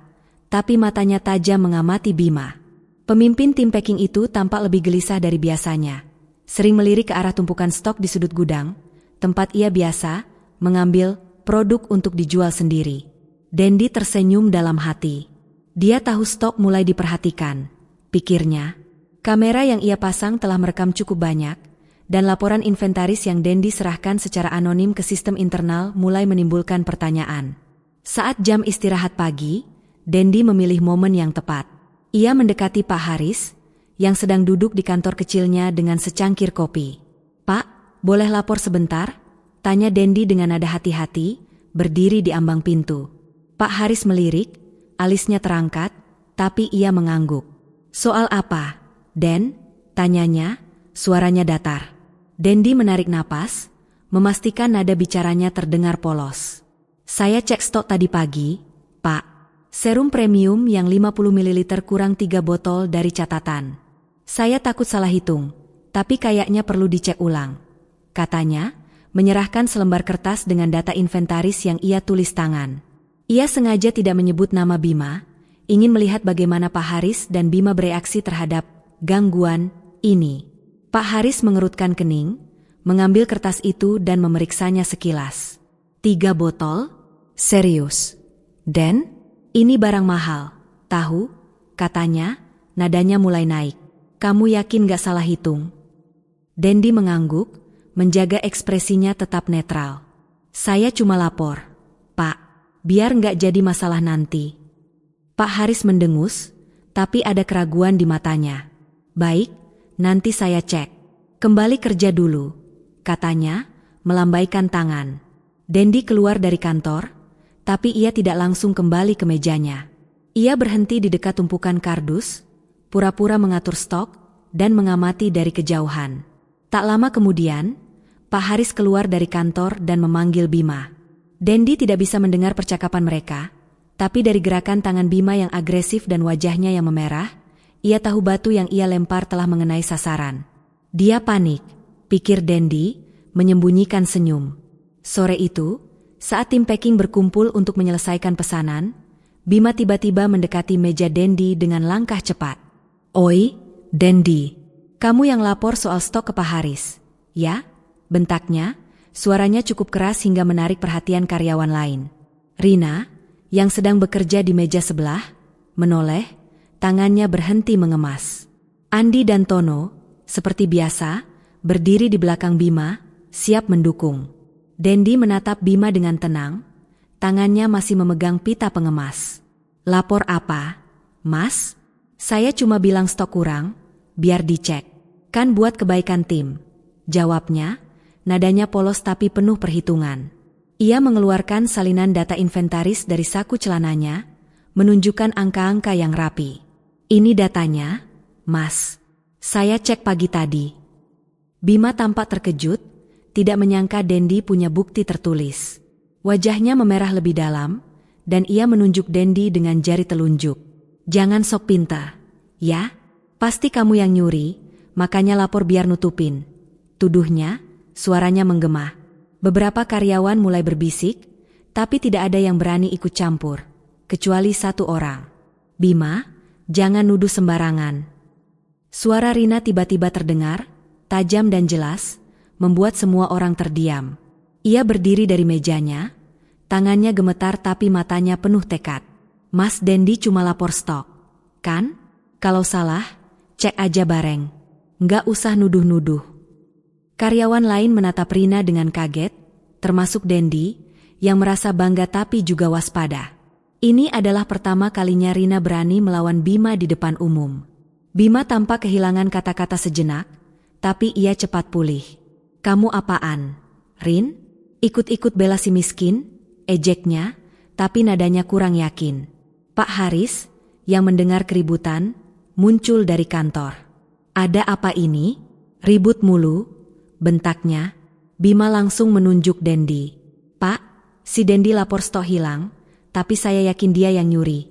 tapi matanya tajam mengamati Bima. Pemimpin tim packing itu tampak lebih gelisah dari biasanya, sering melirik ke arah tumpukan stok di sudut gudang, tempat ia biasa mengambil produk untuk dijual sendiri. Dendi tersenyum dalam hati. Dia tahu stok mulai diperhatikan, pikirnya. Kamera yang ia pasang telah merekam cukup banyak, dan laporan inventaris yang Dendi serahkan secara anonim ke sistem internal mulai menimbulkan pertanyaan. Saat jam istirahat pagi, Dendi memilih momen yang tepat. Ia mendekati Pak Haris, yang sedang duduk di kantor kecilnya dengan secangkir kopi. "Pak, boleh lapor sebentar?" tanya Dendi dengan nada hati-hati, berdiri di ambang pintu. Pak Haris melirik, alisnya terangkat, tapi ia mengangguk. "Soal apa, Den?" tanyanya, suaranya datar. Dendi menarik napas, memastikan nada bicaranya terdengar polos. "Saya cek stok tadi pagi, Pak. Serum premium yang 50 ml kurang 3 botol dari catatan. Saya takut salah hitung, tapi kayaknya perlu dicek ulang," katanya, menyerahkan selembar kertas dengan data inventaris yang ia tulis tangan. Ia sengaja tidak menyebut nama Bima, ingin melihat bagaimana Pak Haris dan Bima bereaksi terhadap gangguan ini. Pak Haris mengerutkan kening, mengambil kertas itu dan memeriksanya sekilas. 3 botol? Serius? Den? Ini barang mahal, tahu? Katanya, nadanya mulai naik. "Kamu yakin gak salah hitung?" Dendi mengangguk, menjaga ekspresinya tetap netral. "Saya cuma lapor, Pak. Biar nggak jadi masalah nanti." Pak Haris mendengus, tapi ada keraguan di matanya. "Baik, nanti saya cek. Kembali kerja dulu," katanya, melambaikan tangan. Dendi keluar dari kantor, tapi ia tidak langsung kembali ke mejanya. Ia berhenti di dekat tumpukan kardus, pura-pura mengatur stok, dan mengamati dari kejauhan. Tak lama kemudian, Pak Haris keluar dari kantor dan memanggil Bima. Dendi tidak bisa mendengar percakapan mereka, tapi dari gerakan tangan Bima yang agresif dan wajahnya yang memerah, ia tahu batu yang ia lempar telah mengenai sasaran. Dia panik, pikir Dendi, menyembunyikan senyum. Sore itu, saat tim packing berkumpul untuk menyelesaikan pesanan, Bima tiba-tiba mendekati meja Dendi dengan langkah cepat. "Oi, Dendi, kamu yang lapor soal stok ke Pak Haris, ya?" bentaknya. Suaranya cukup keras hingga menarik perhatian karyawan lain. Rina, yang sedang bekerja di meja sebelah, menoleh, tangannya berhenti mengemas. Andi dan Tono, seperti biasa, berdiri di belakang Bima, siap mendukung. Dendi menatap Bima dengan tenang, tangannya masih memegang pita pengemas. "Lapor apa, Mas?" "Saya cuma bilang stok kurang, biar dicek. Kan buat kebaikan tim," jawabnya. Nadanya polos tapi penuh perhitungan. Ia mengeluarkan salinan data inventaris dari saku celananya, menunjukkan angka-angka yang rapi. "Ini datanya, Mas. Saya cek pagi tadi." Bima tampak terkejut, tidak menyangka Dendi punya bukti tertulis. Wajahnya memerah lebih dalam, dan ia menunjuk Dendi dengan jari telunjuk. "Jangan sok pintar, ya? Pasti kamu yang nyuri, makanya lapor biar nutupin," tuduhnya. Suaranya menggema. Beberapa karyawan mulai berbisik, tapi tidak ada yang berani ikut campur. kecuali satu orang. Bima, jangan nuduh sembarangan. Suara Rina tiba-tiba terdengar, tajam dan jelas, membuat semua orang terdiam. Ia berdiri dari mejanya, tangannya gemetar tapi matanya penuh tekad. Mas Dendi cuma lapor stok, kan? Kalau salah, cek aja bareng. Nggak usah nuduh-nuduh. Karyawan lain menatap Rina dengan kaget, termasuk Dendi, yang merasa bangga tapi juga waspada. Ini adalah pertama kalinya Rina berani melawan Bima di depan umum. Bima tampak kehilangan kata-kata sejenak, tapi ia cepat pulih. Kamu apaan, Rin? Ikut-ikut bela si miskin? Ejeknya, tapi nadanya kurang yakin. Pak Haris, yang mendengar keributan, muncul dari kantor. Ada apa ini? Ribut mulu, bentaknya. Bima langsung menunjuk Dendi. Pak, si Dendi lapor stok hilang, tapi saya yakin dia yang nyuri.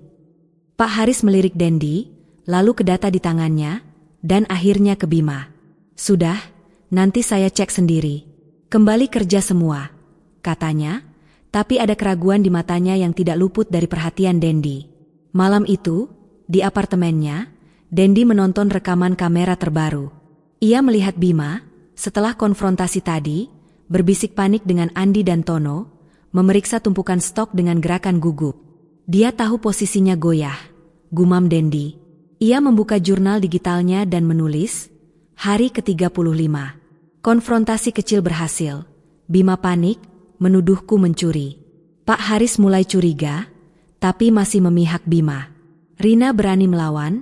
Pak Haris melirik Dendi, lalu ke data di tangannya, dan akhirnya ke Bima. Sudah, nanti saya cek sendiri. Kembali kerja semua, katanya, tapi ada keraguan di matanya yang tidak luput dari perhatian Dendi. Malam itu, di apartemennya, Dendi menonton rekaman kamera terbaru. Ia melihat Bima, setelah konfrontasi tadi, berbisik panik dengan Andi dan Tono, memeriksa tumpukan stok dengan gerakan gugup. Dia tahu posisinya goyah, gumam Dendi. Ia membuka jurnal digitalnya dan menulis, hari ke-35. Konfrontasi kecil berhasil. Bima panik, menuduhku mencuri. Pak Haris mulai curiga, tapi masih memihak Bima. Rina berani melawan,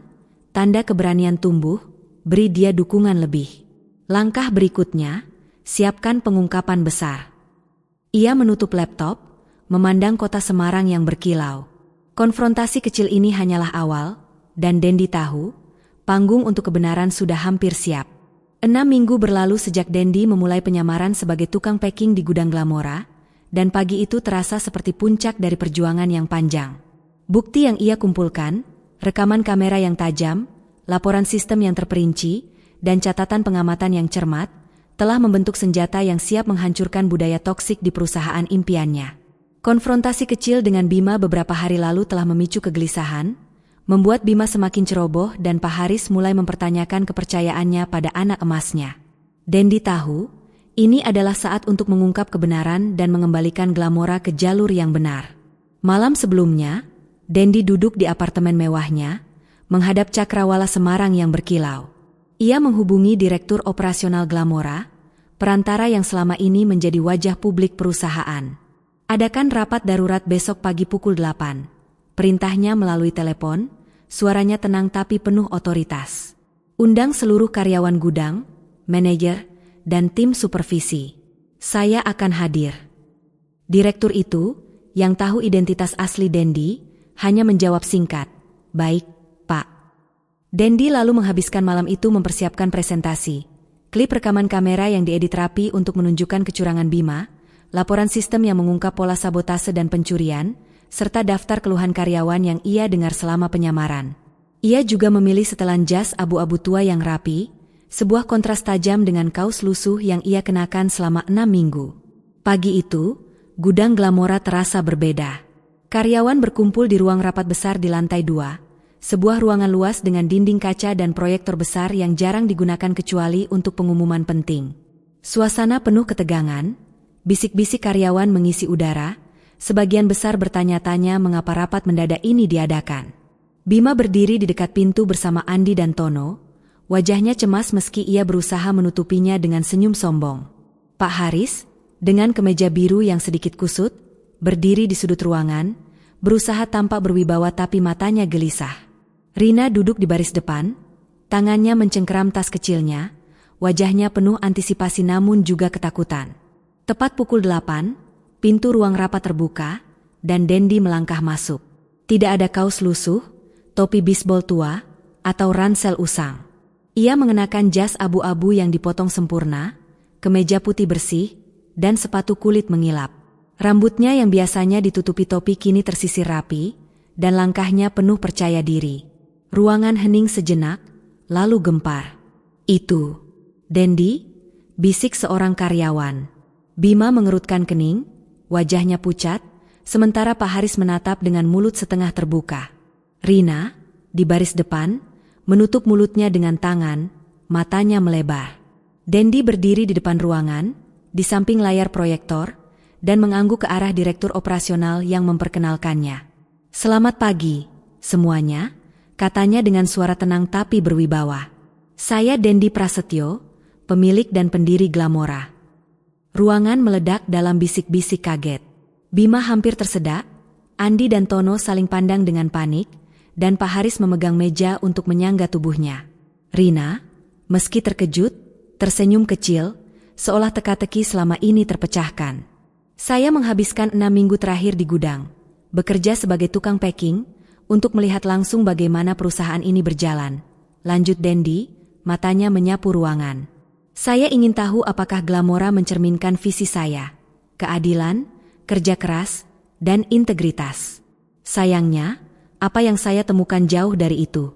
tanda keberanian tumbuh, beri dia dukungan lebih. Langkah berikutnya, siapkan pengungkapan besar. Ia menutup laptop, memandang kota Semarang yang berkilau. Konfrontasi kecil ini hanyalah awal, dan Dendi tahu, panggung untuk kebenaran sudah hampir siap. 6 minggu berlalu sejak Dendi memulai penyamaran sebagai tukang packing di gudang Glamora, dan pagi itu terasa seperti puncak dari perjuangan yang panjang. Bukti yang ia kumpulkan, rekaman kamera yang tajam, laporan sistem yang terperinci, dan catatan pengamatan yang cermat, telah membentuk senjata yang siap menghancurkan budaya toksik di perusahaan impiannya. Konfrontasi kecil dengan Bima beberapa hari lalu telah memicu kegelisahan, membuat Bima semakin ceroboh dan Pak Haris mulai mempertanyakan kepercayaannya pada anak emasnya. Dendi tahu, ini adalah saat untuk mengungkap kebenaran dan mengembalikan Glamora ke jalur yang benar. Malam sebelumnya, Dendi duduk di apartemen mewahnya, menghadap cakrawala Semarang yang berkilau. Ia menghubungi Direktur Operasional Glamora, perantara yang selama ini menjadi wajah publik perusahaan. Adakan rapat darurat besok pagi pukul 8. Perintahnya melalui telepon, suaranya tenang tapi penuh otoritas. Undang seluruh karyawan gudang, manajer, dan tim supervisi. Saya akan hadir. Direktur itu, yang tahu identitas asli Dendi, hanya menjawab singkat, baik, Pak. Dendi lalu menghabiskan malam itu mempersiapkan presentasi. Klip rekaman kamera yang diedit rapi untuk menunjukkan kecurangan Bima, laporan sistem yang mengungkap pola sabotase dan pencurian, serta daftar keluhan karyawan yang ia dengar selama penyamaran. Ia juga memilih setelan jas abu-abu tua yang rapi, sebuah kontras tajam dengan kaos lusuh yang ia kenakan selama 6 minggu. Pagi itu, gudang Glamora terasa berbeda. Karyawan berkumpul di ruang rapat besar di lantai 2, sebuah ruangan luas dengan dinding kaca dan proyektor besar yang jarang digunakan kecuali untuk pengumuman penting. Suasana penuh ketegangan, bisik-bisik karyawan mengisi udara, sebagian besar bertanya-tanya mengapa rapat mendadak ini diadakan. Bima berdiri di dekat pintu bersama Andi dan Tono, wajahnya cemas meski ia berusaha menutupinya dengan senyum sombong. Pak Haris, dengan kemeja biru yang sedikit kusut, berdiri di sudut ruangan, berusaha tampak berwibawa tapi matanya gelisah. Rina duduk di baris depan, tangannya mencengkeram tas kecilnya, wajahnya penuh antisipasi namun juga ketakutan. Tepat pukul 8, pintu ruang rapat terbuka, dan Dendi melangkah masuk. Tidak ada kaos lusuh, topi bisbol tua, atau ransel usang. Ia mengenakan jas abu-abu yang dipotong sempurna, kemeja putih bersih, dan sepatu kulit mengilap. Rambutnya yang biasanya ditutupi topi kini tersisir rapi, dan langkahnya penuh percaya diri. Ruangan hening sejenak, lalu gempar. Itu, Dendi, bisik seorang karyawan. Bima mengerutkan kening, wajahnya pucat, sementara Pak Haris menatap dengan mulut setengah terbuka. Rina, di baris depan, menutup mulutnya dengan tangan, matanya melebar. Dendi berdiri di depan ruangan, di samping layar proyektor, dan mengangguk ke arah direktur operasional yang memperkenalkannya. "Selamat pagi, semuanya," katanya dengan suara tenang tapi berwibawa. "Saya Dendi Prasetyo, pemilik dan pendiri Glamora." Ruangan meledak dalam bisik-bisik kaget. Bima hampir tersedak, Andi dan Tono saling pandang dengan panik, dan Pak Haris memegang meja untuk menyangga tubuhnya. Rina, meski terkejut, tersenyum kecil, seolah teka-teki selama ini terpecahkan. "Saya menghabiskan 6 minggu terakhir di gudang, bekerja sebagai tukang packing, untuk melihat langsung bagaimana perusahaan ini berjalan," lanjut Dendi, matanya menyapu ruangan. "Saya ingin tahu apakah Glamora mencerminkan visi saya, keadilan, kerja keras, dan integritas. Sayangnya, apa yang saya temukan jauh dari itu."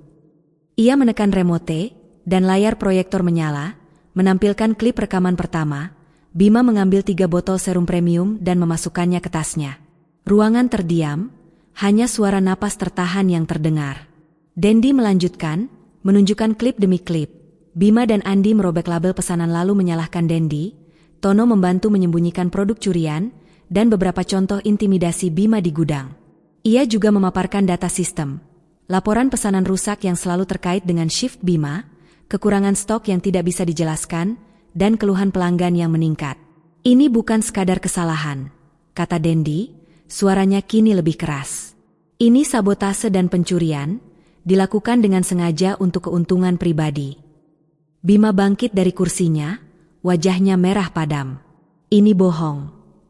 Ia menekan remote, dan layar proyektor menyala, menampilkan klip rekaman pertama. Bima mengambil 3 botol serum premium dan memasukkannya ke tasnya. Ruangan terdiam, hanya suara napas tertahan yang terdengar. Dendi melanjutkan, menunjukkan klip demi klip. Bima dan Andi merobek label pesanan lalu menyalahkan Dendi. Tono membantu menyembunyikan produk curian, dan beberapa contoh intimidasi Bima di gudang. Ia juga memaparkan data sistem, laporan pesanan rusak yang selalu terkait dengan shift Bima, kekurangan stok yang tidak bisa dijelaskan, dan keluhan pelanggan yang meningkat. "Ini bukan sekadar kesalahan," kata Dendi, suaranya kini lebih keras. "Ini sabotase dan pencurian, dilakukan dengan sengaja untuk keuntungan pribadi." Bima bangkit dari kursinya, wajahnya merah padam. "Ini bohong,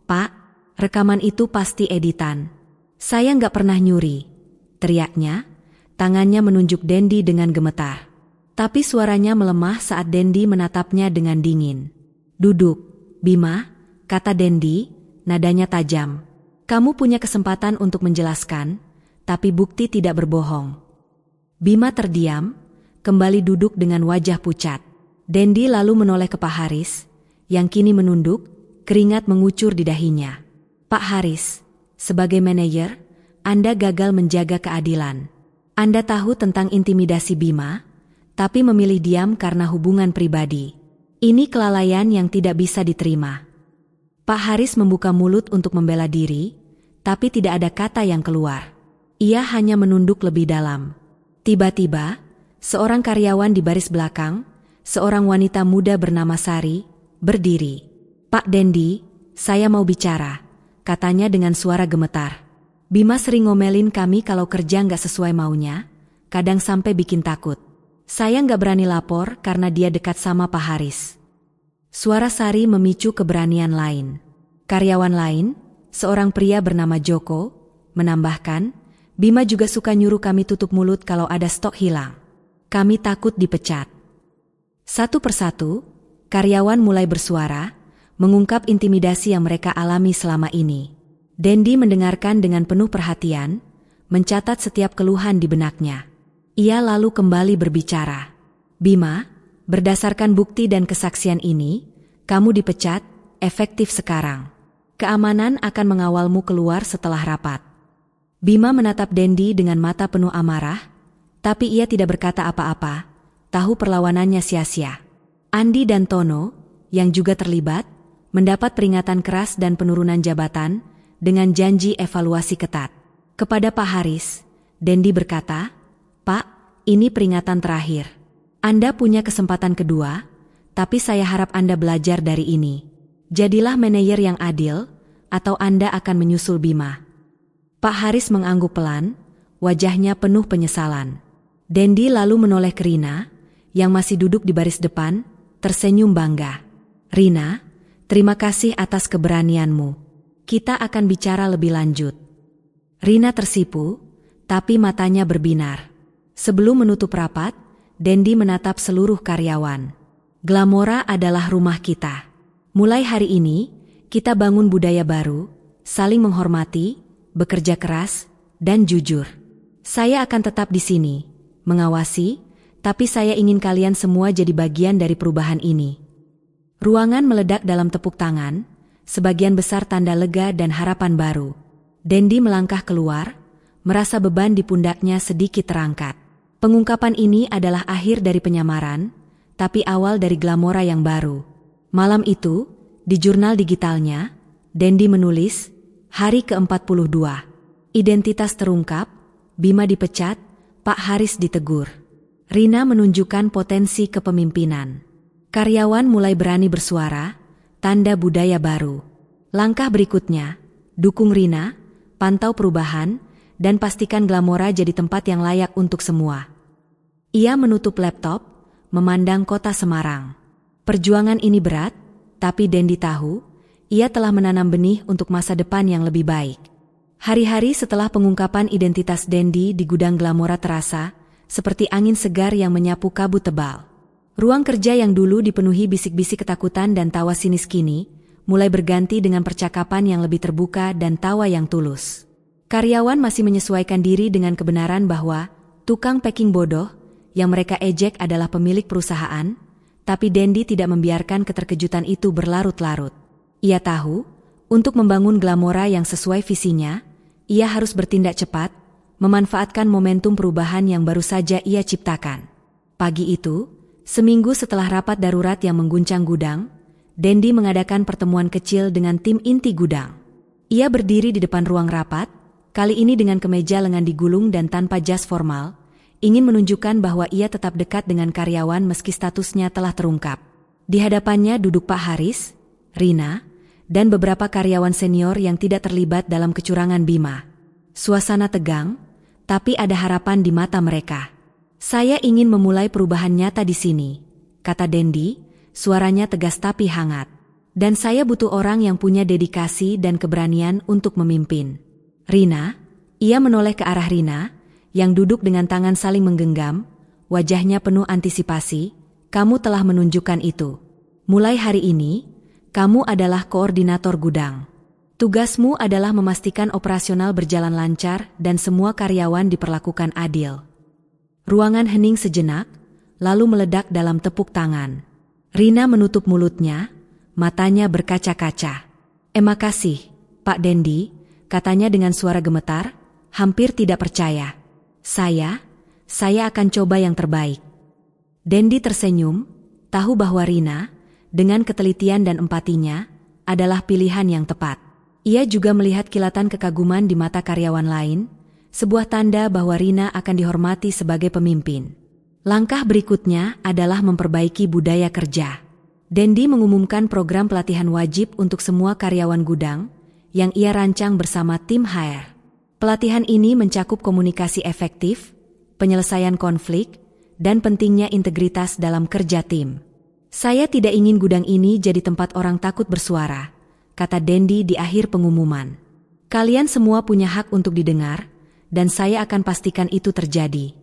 Pak, rekaman itu pasti editan. Saya nggak pernah nyuri," teriaknya, tangannya menunjuk Dendi dengan gemetar. Tapi suaranya melemah saat Dendi menatapnya dengan dingin. "Duduk, Bima," kata Dendi, nadanya tajam. "Kamu punya kesempatan untuk menjelaskan, tapi bukti tidak berbohong." Bima terdiam, kembali duduk dengan wajah pucat. Dendi lalu menoleh ke Pak Haris, yang kini menunduk, keringat mengucur di dahinya. "Pak Haris, sebagai manajer, Anda gagal menjaga keadilan. Anda tahu tentang intimidasi Bima, tapi memilih diam karena hubungan pribadi. Ini kelalaian yang tidak bisa diterima." Pak Haris membuka mulut untuk membela diri, tapi tidak ada kata yang keluar. Ia hanya menunduk lebih dalam. Tiba-tiba, seorang karyawan di baris belakang, seorang wanita muda bernama Sari, berdiri. "Pak Dendi, saya mau bicara," katanya dengan suara gemetar. "Bima sering ngomelin kami kalau kerja nggak sesuai maunya, kadang sampai bikin takut. Saya nggak berani lapor karena dia dekat sama Pak Haris." Suara Sari memicu keberanian lain. Karyawan lain, seorang pria bernama Joko, menambahkan, "Bima juga suka nyuruh kami tutup mulut kalau ada stok hilang. Kami takut dipecat." Satu persatu, karyawan mulai bersuara, mengungkap intimidasi yang mereka alami selama ini. Dendi mendengarkan dengan penuh perhatian, mencatat setiap keluhan di benaknya. Ia lalu kembali berbicara. "Bima, berdasarkan bukti dan kesaksian ini, kamu dipecat, efektif sekarang. Keamanan akan mengawalmu keluar setelah rapat." Bima menatap Dendi dengan mata penuh amarah, tapi ia tidak berkata apa-apa, tahu perlawanannya sia-sia. Andi dan Tono, yang juga terlibat, mendapat peringatan keras dan penurunan jabatan, dengan janji evaluasi ketat. Kepada Pak Haris, Dendi berkata, "Pak, ini peringatan terakhir. Anda punya kesempatan kedua, tapi saya harap Anda belajar dari ini. Jadilah manajer yang adil, atau Anda akan menyusul Bima." Pak Haris mengangguk pelan, wajahnya penuh penyesalan. Dendi lalu menoleh ke Rina, yang masih duduk di baris depan, tersenyum bangga. "Rina, terima kasih atas keberanianmu. Kita akan bicara lebih lanjut." Rina tersipu, tapi matanya berbinar. Sebelum menutup rapat, Dendi menatap seluruh karyawan. "Glamora adalah rumah kita. Mulai hari ini, kita bangun budaya baru, saling menghormati, bekerja keras, dan jujur. Saya akan tetap di sini, mengawasi, tapi saya ingin kalian semua jadi bagian dari perubahan ini." Ruangan meledak dalam tepuk tangan, sebagian besar tanda lega dan harapan baru. Dendi melangkah keluar, merasa beban di pundaknya sedikit terangkat. Pengungkapan ini adalah akhir dari penyamaran, tapi awal dari glamora yang baru. Malam itu, di jurnal digitalnya, Dendi menulis, hari ke-42. Identitas terungkap, Bima dipecat, Pak Haris ditegur. Rina menunjukkan potensi kepemimpinan. Karyawan mulai berani bersuara, tanda budaya baru. Langkah berikutnya, dukung Rina, pantau perubahan, dan pastikan glamora jadi tempat yang layak untuk semua. Ia menutup laptop, memandang kota Semarang. Perjuangan ini berat, tapi Dendi tahu, ia telah menanam benih untuk masa depan yang lebih baik. Hari-hari setelah pengungkapan identitas Dendi di gudang glamora terasa, seperti angin segar yang menyapu kabut tebal. Ruang kerja yang dulu dipenuhi bisik-bisik ketakutan dan tawa sinis kini, mulai berganti dengan percakapan yang lebih terbuka dan tawa yang tulus. Karyawan masih menyesuaikan diri dengan kebenaran bahwa tukang packing bodoh yang mereka ejek adalah pemilik perusahaan, tapi Dendi tidak membiarkan keterkejutan itu berlarut-larut. Ia tahu, untuk membangun glamora yang sesuai visinya, ia harus bertindak cepat, memanfaatkan momentum perubahan yang baru saja ia ciptakan. Pagi itu, seminggu setelah rapat darurat yang mengguncang gudang, Dendi mengadakan pertemuan kecil dengan tim inti gudang. Ia berdiri di depan ruang rapat, kali ini dengan kemeja lengan digulung dan tanpa jas formal, ingin menunjukkan bahwa ia tetap dekat dengan karyawan meski statusnya telah terungkap. Di hadapannya duduk Pak Haris, Rina, dan beberapa karyawan senior yang tidak terlibat dalam kecurangan Bima. Suasana tegang, tapi ada harapan di mata mereka. Saya ingin memulai perubahan nyata di sini, kata Dendi, suaranya tegas tapi hangat. Dan saya butuh orang yang punya dedikasi dan keberanian untuk memimpin. Rina, ia menoleh ke arah Rina, yang duduk dengan tangan saling menggenggam, wajahnya penuh antisipasi, kamu telah menunjukkan itu. Mulai hari ini, kamu adalah koordinator gudang. Tugasmu adalah memastikan operasional berjalan lancar dan semua karyawan diperlakukan adil. Ruangan hening sejenak, lalu meledak dalam tepuk tangan. Rina menutup mulutnya, matanya berkaca-kaca. Makasih, Pak Dendi, katanya dengan suara gemetar, hampir tidak percaya. Saya akan coba yang terbaik. Dendi tersenyum, tahu bahwa Rina, dengan ketelitian dan empatinya, adalah pilihan yang tepat. Ia juga melihat kilatan kekaguman di mata karyawan lain, sebuah tanda bahwa Rina akan dihormati sebagai pemimpin. Langkah berikutnya adalah memperbaiki budaya kerja. Dendi mengumumkan program pelatihan wajib untuk semua karyawan gudang, yang ia rancang bersama tim HR. Pelatihan ini mencakup komunikasi efektif, penyelesaian konflik, dan pentingnya integritas dalam kerja tim. Saya tidak ingin gudang ini jadi tempat orang takut bersuara, kata Dendi di akhir pengumuman. Kalian semua punya hak untuk didengar, dan saya akan pastikan itu terjadi.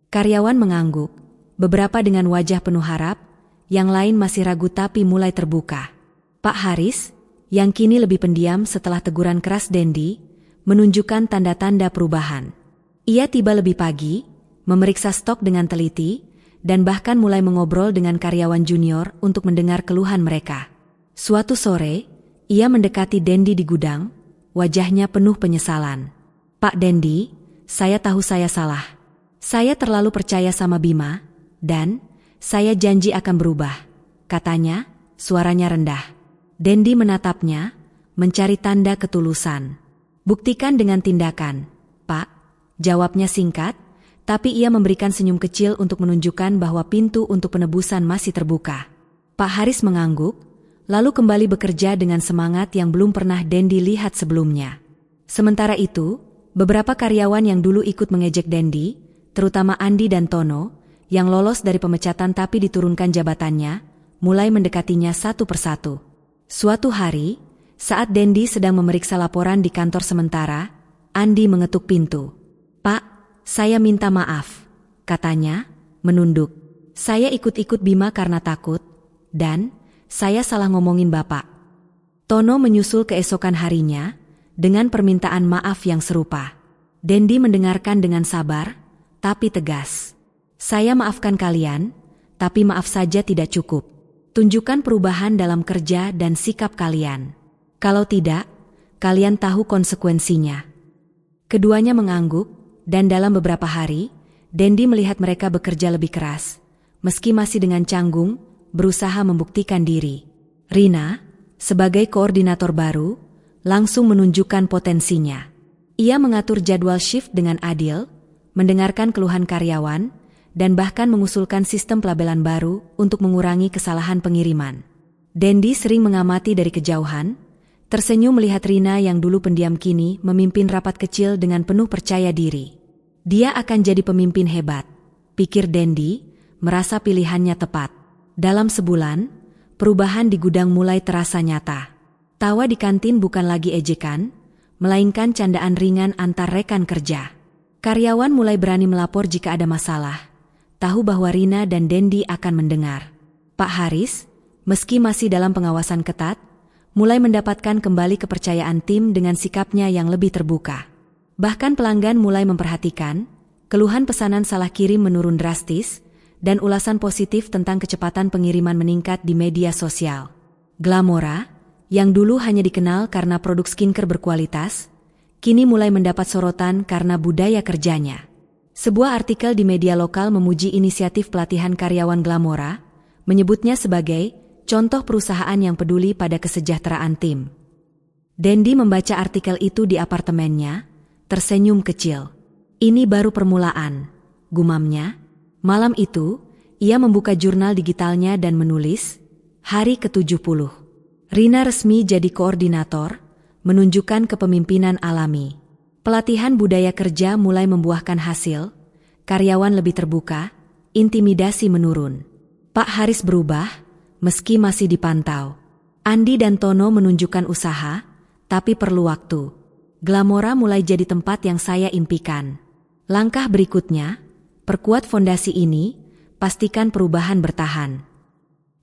Karyawan mengangguk, beberapa dengan wajah penuh harap, yang lain masih ragu tapi mulai terbuka. Pak Haris, yang kini lebih pendiam setelah teguran keras Dendi, menunjukkan tanda-tanda perubahan. Ia tiba lebih pagi, memeriksa stok dengan teliti, dan bahkan mulai mengobrol dengan karyawan junior untuk mendengar keluhan mereka. Suatu sore, ia mendekati Dendi di gudang, wajahnya penuh penyesalan. Pak Dendi, saya tahu saya salah. Saya terlalu percaya sama Bima, dan saya janji akan berubah, katanya, suaranya rendah. Dendi menatapnya, mencari tanda ketulusan. Buktikan dengan tindakan, Pak, jawabnya singkat, tapi ia memberikan senyum kecil untuk menunjukkan bahwa pintu untuk penebusan masih terbuka. Pak Haris mengangguk, lalu kembali bekerja dengan semangat yang belum pernah Dendi lihat sebelumnya. Sementara itu, beberapa karyawan yang dulu ikut mengejek Dendi, terutama Andi dan Tono, yang lolos dari pemecatan tapi diturunkan jabatannya, mulai mendekatinya satu persatu. Suatu hari, saat Dendi sedang memeriksa laporan di kantor sementara, Andi mengetuk pintu. Pak, saya minta maaf, katanya, menunduk. Saya ikut-ikut Bima karena takut, dan saya salah ngomongin Bapak. Tono menyusul keesokan harinya, dengan permintaan maaf yang serupa. Dendi mendengarkan dengan sabar, tapi tegas. Saya maafkan kalian, tapi maaf saja tidak cukup. Tunjukkan perubahan dalam kerja dan sikap kalian. Kalau tidak, kalian tahu konsekuensinya." Keduanya mengangguk, dan dalam beberapa hari, Dendi melihat mereka bekerja lebih keras, meski masih dengan canggung, berusaha membuktikan diri. Rina, sebagai koordinator baru, langsung menunjukkan potensinya. Ia mengatur jadwal shift dengan adil, mendengarkan keluhan karyawan, dan bahkan mengusulkan sistem pelabelan baru untuk mengurangi kesalahan pengiriman. Dendi sering mengamati dari kejauhan, tersenyum melihat Rina yang dulu pendiam kini memimpin rapat kecil dengan penuh percaya diri. Dia akan jadi pemimpin hebat, pikir Dendi, merasa pilihannya tepat. Dalam sebulan, perubahan di gudang mulai terasa nyata. Tawa di kantin bukan lagi ejekan, melainkan candaan ringan antar rekan kerja. Karyawan mulai berani melapor jika ada masalah, tahu bahwa Rina dan Dendi akan mendengar. Pak Haris, meski masih dalam pengawasan ketat, mulai mendapatkan kembali kepercayaan tim dengan sikapnya yang lebih terbuka. Bahkan pelanggan mulai memperhatikan, keluhan pesanan salah kirim menurun drastis, dan ulasan positif tentang kecepatan pengiriman meningkat di media sosial. Glamora, yang dulu hanya dikenal karena produk skincare berkualitas, kini mulai mendapat sorotan karena budaya kerjanya. Sebuah artikel di media lokal memuji inisiatif pelatihan karyawan Glamora, menyebutnya sebagai contoh perusahaan yang peduli pada kesejahteraan tim. Dendi membaca artikel itu di apartemennya, tersenyum kecil. "Ini baru permulaan," gumamnya. Malam itu, ia membuka jurnal digitalnya dan menulis, "Hari ke-70. Rina resmi jadi koordinator, menunjukkan kepemimpinan alami. Pelatihan budaya kerja mulai membuahkan hasil, karyawan lebih terbuka, intimidasi menurun. Pak Haris berubah, meski masih dipantau. Andi dan Tono menunjukkan usaha, tapi perlu waktu. Glamora mulai jadi tempat yang saya impikan. Langkah berikutnya, perkuat fondasi ini, pastikan perubahan bertahan."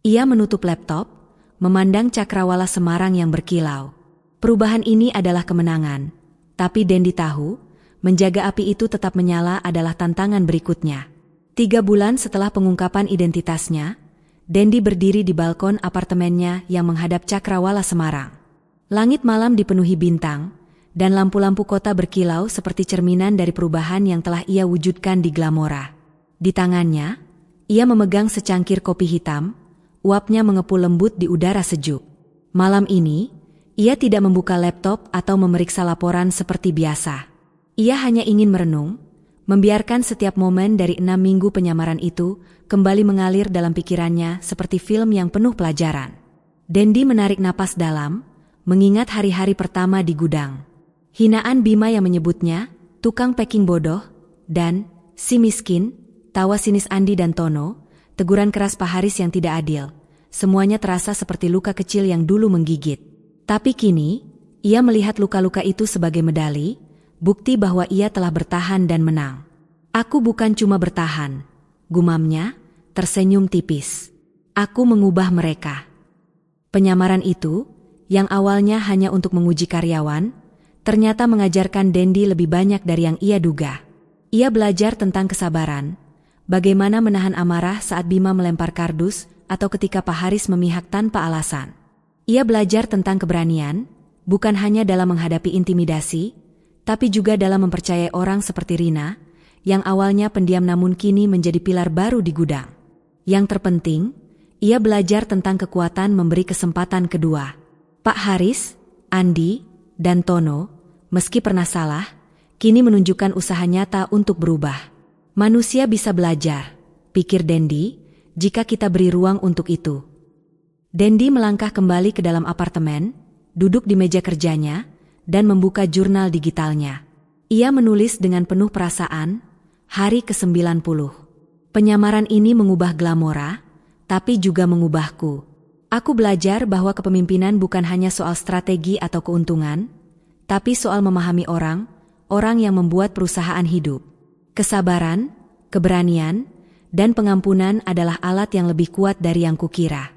Ia menutup laptop, memandang cakrawala Semarang yang berkilau. Perubahan ini adalah kemenangan, tapi Dendi tahu, menjaga api itu tetap menyala adalah tantangan berikutnya. 3 bulan setelah pengungkapan identitasnya, Dendi berdiri di balkon apartemennya yang menghadap cakrawala Semarang. Langit malam dipenuhi bintang, dan lampu-lampu kota berkilau seperti cerminan dari perubahan yang telah ia wujudkan di Glamora. Di tangannya, ia memegang secangkir kopi hitam, uapnya mengepul lembut di udara sejuk. Malam ini, ia tidak membuka laptop atau memeriksa laporan seperti biasa. Ia hanya ingin merenung, membiarkan setiap momen dari 6 minggu penyamaran itu kembali mengalir dalam pikirannya seperti film yang penuh pelajaran. Dendi menarik napas dalam, mengingat hari-hari pertama di gudang. Hinaan Bima yang menyebutnya, tukang packing bodoh, dan si miskin, tawa sinis Andi dan Tono, teguran keras Pak Haris yang tidak adil, semuanya terasa seperti luka kecil yang dulu menggigit. Tapi kini, ia melihat luka-luka itu sebagai medali, bukti bahwa ia telah bertahan dan menang. "Aku bukan cuma bertahan," gumamnya, tersenyum tipis. "Aku mengubah mereka." Penyamaran itu, yang awalnya hanya untuk menguji karyawan, ternyata mengajarkan Dendi lebih banyak dari yang ia duga. Ia belajar tentang kesabaran, bagaimana menahan amarah saat Bima melempar kardus atau ketika Pak Haris memihak tanpa alasan. Ia belajar tentang keberanian, bukan hanya dalam menghadapi intimidasi, tapi juga dalam mempercayai orang seperti Rina, yang awalnya pendiam namun kini menjadi pilar baru di gudang. Yang terpenting, ia belajar tentang kekuatan memberi kesempatan kedua. Pak Haris, Andi, dan Tono, meski pernah salah, kini menunjukkan usaha nyata untuk berubah. Manusia bisa belajar, pikir Dendi, jika kita beri ruang untuk itu. Dendi melangkah kembali ke dalam apartemen, duduk di meja kerjanya, dan membuka jurnal digitalnya. Ia menulis dengan penuh perasaan, hari ke-90. Penyamaran ini mengubah Glamora, tapi juga mengubahku. Aku belajar bahwa kepemimpinan bukan hanya soal strategi atau keuntungan, tapi soal memahami orang yang membuat perusahaan hidup. Kesabaran, keberanian, dan pengampunan adalah alat yang lebih kuat dari yang kukira.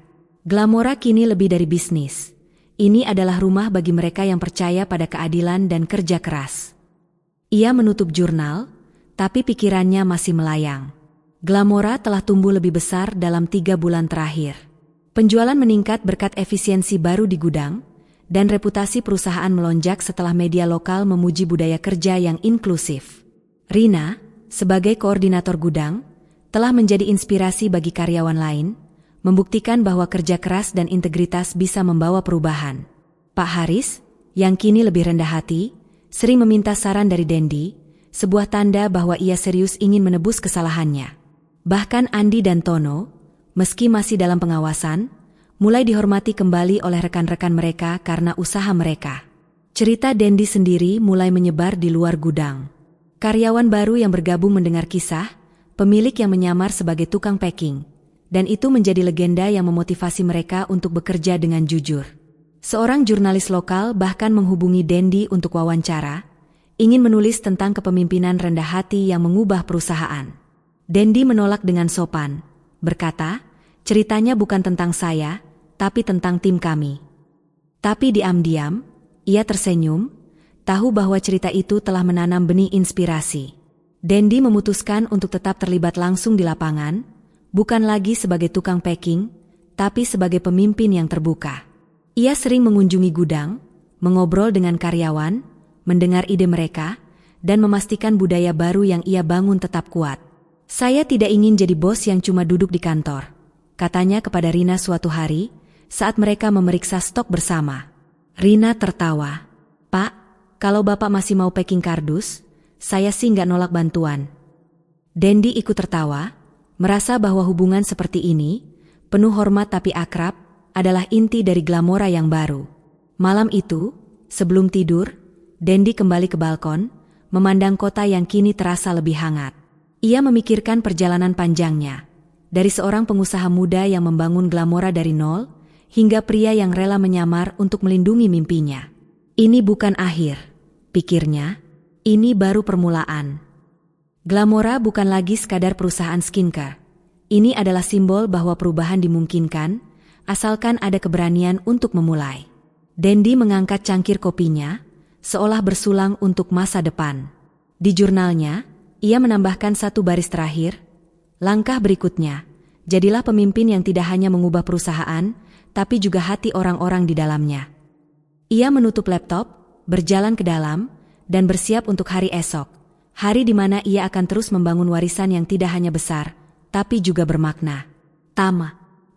Glamora kini lebih dari bisnis. Ini adalah rumah bagi mereka yang percaya pada keadilan dan kerja keras. Ia menutup jurnal, tapi pikirannya masih melayang. Glamora telah tumbuh lebih besar dalam 3 bulan terakhir. Penjualan meningkat berkat efisiensi baru di gudang, dan reputasi perusahaan melonjak setelah media lokal memuji budaya kerja yang inklusif. Rina, sebagai koordinator gudang, telah menjadi inspirasi bagi karyawan lain, membuktikan bahwa kerja keras dan integritas bisa membawa perubahan. Pak Haris, yang kini lebih rendah hati, sering meminta saran dari Dendi, sebuah tanda bahwa ia serius ingin menebus kesalahannya. Bahkan Andi dan Tono, meski masih dalam pengawasan, mulai dihormati kembali oleh rekan-rekan mereka karena usaha mereka. Cerita Dendi sendiri mulai menyebar di luar gudang. Karyawan baru yang bergabung mendengar kisah, pemilik yang menyamar sebagai tukang packing, dan itu menjadi legenda yang memotivasi mereka untuk bekerja dengan jujur. Seorang jurnalis lokal bahkan menghubungi Dendi untuk wawancara, ingin menulis tentang kepemimpinan rendah hati yang mengubah perusahaan. Dendi menolak dengan sopan, berkata, ceritanya bukan tentang saya, tapi tentang tim kami. Tapi diam-diam, ia tersenyum, tahu bahwa cerita itu telah menanam benih inspirasi. Dendi memutuskan untuk tetap terlibat langsung di lapangan, bukan lagi sebagai tukang packing, tapi sebagai pemimpin yang terbuka. Ia sering mengunjungi gudang, mengobrol dengan karyawan, mendengar ide mereka, dan memastikan budaya baru yang ia bangun tetap kuat. Saya tidak ingin jadi bos yang cuma duduk di kantor, katanya kepada Rina suatu hari, saat mereka memeriksa stok bersama. Rina tertawa. Pak, kalau Bapak masih mau packing kardus, saya sih nggak nolak bantuan. Dendi ikut tertawa, merasa bahwa hubungan seperti ini, penuh hormat tapi akrab, adalah inti dari Glamora yang baru. Malam itu, sebelum tidur, Dendi kembali ke balkon, memandang kota yang kini terasa lebih hangat. Ia memikirkan perjalanan panjangnya, dari seorang pengusaha muda yang membangun Glamora dari nol, hingga pria yang rela menyamar untuk melindungi mimpinya. Ini bukan akhir, pikirnya, ini baru permulaan. Glamora bukan lagi sekadar perusahaan skincare. Ini adalah simbol bahwa perubahan dimungkinkan, asalkan ada keberanian untuk memulai. Dendi mengangkat cangkir kopinya, seolah bersulang untuk masa depan. Di jurnalnya, ia menambahkan satu baris terakhir, langkah berikutnya, jadilah pemimpin yang tidak hanya mengubah perusahaan, tapi juga hati orang-orang di dalamnya. Ia menutup laptop, berjalan ke dalam, dan bersiap untuk hari esok, hari di mana ia akan terus membangun warisan yang tidak hanya besar, tapi juga bermakna.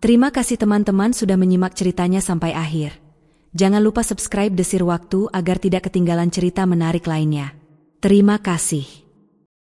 Terima kasih teman-teman sudah menyimak ceritanya sampai akhir. Jangan lupa subscribe Desir Waktu agar tidak ketinggalan cerita menarik lainnya. Terima kasih.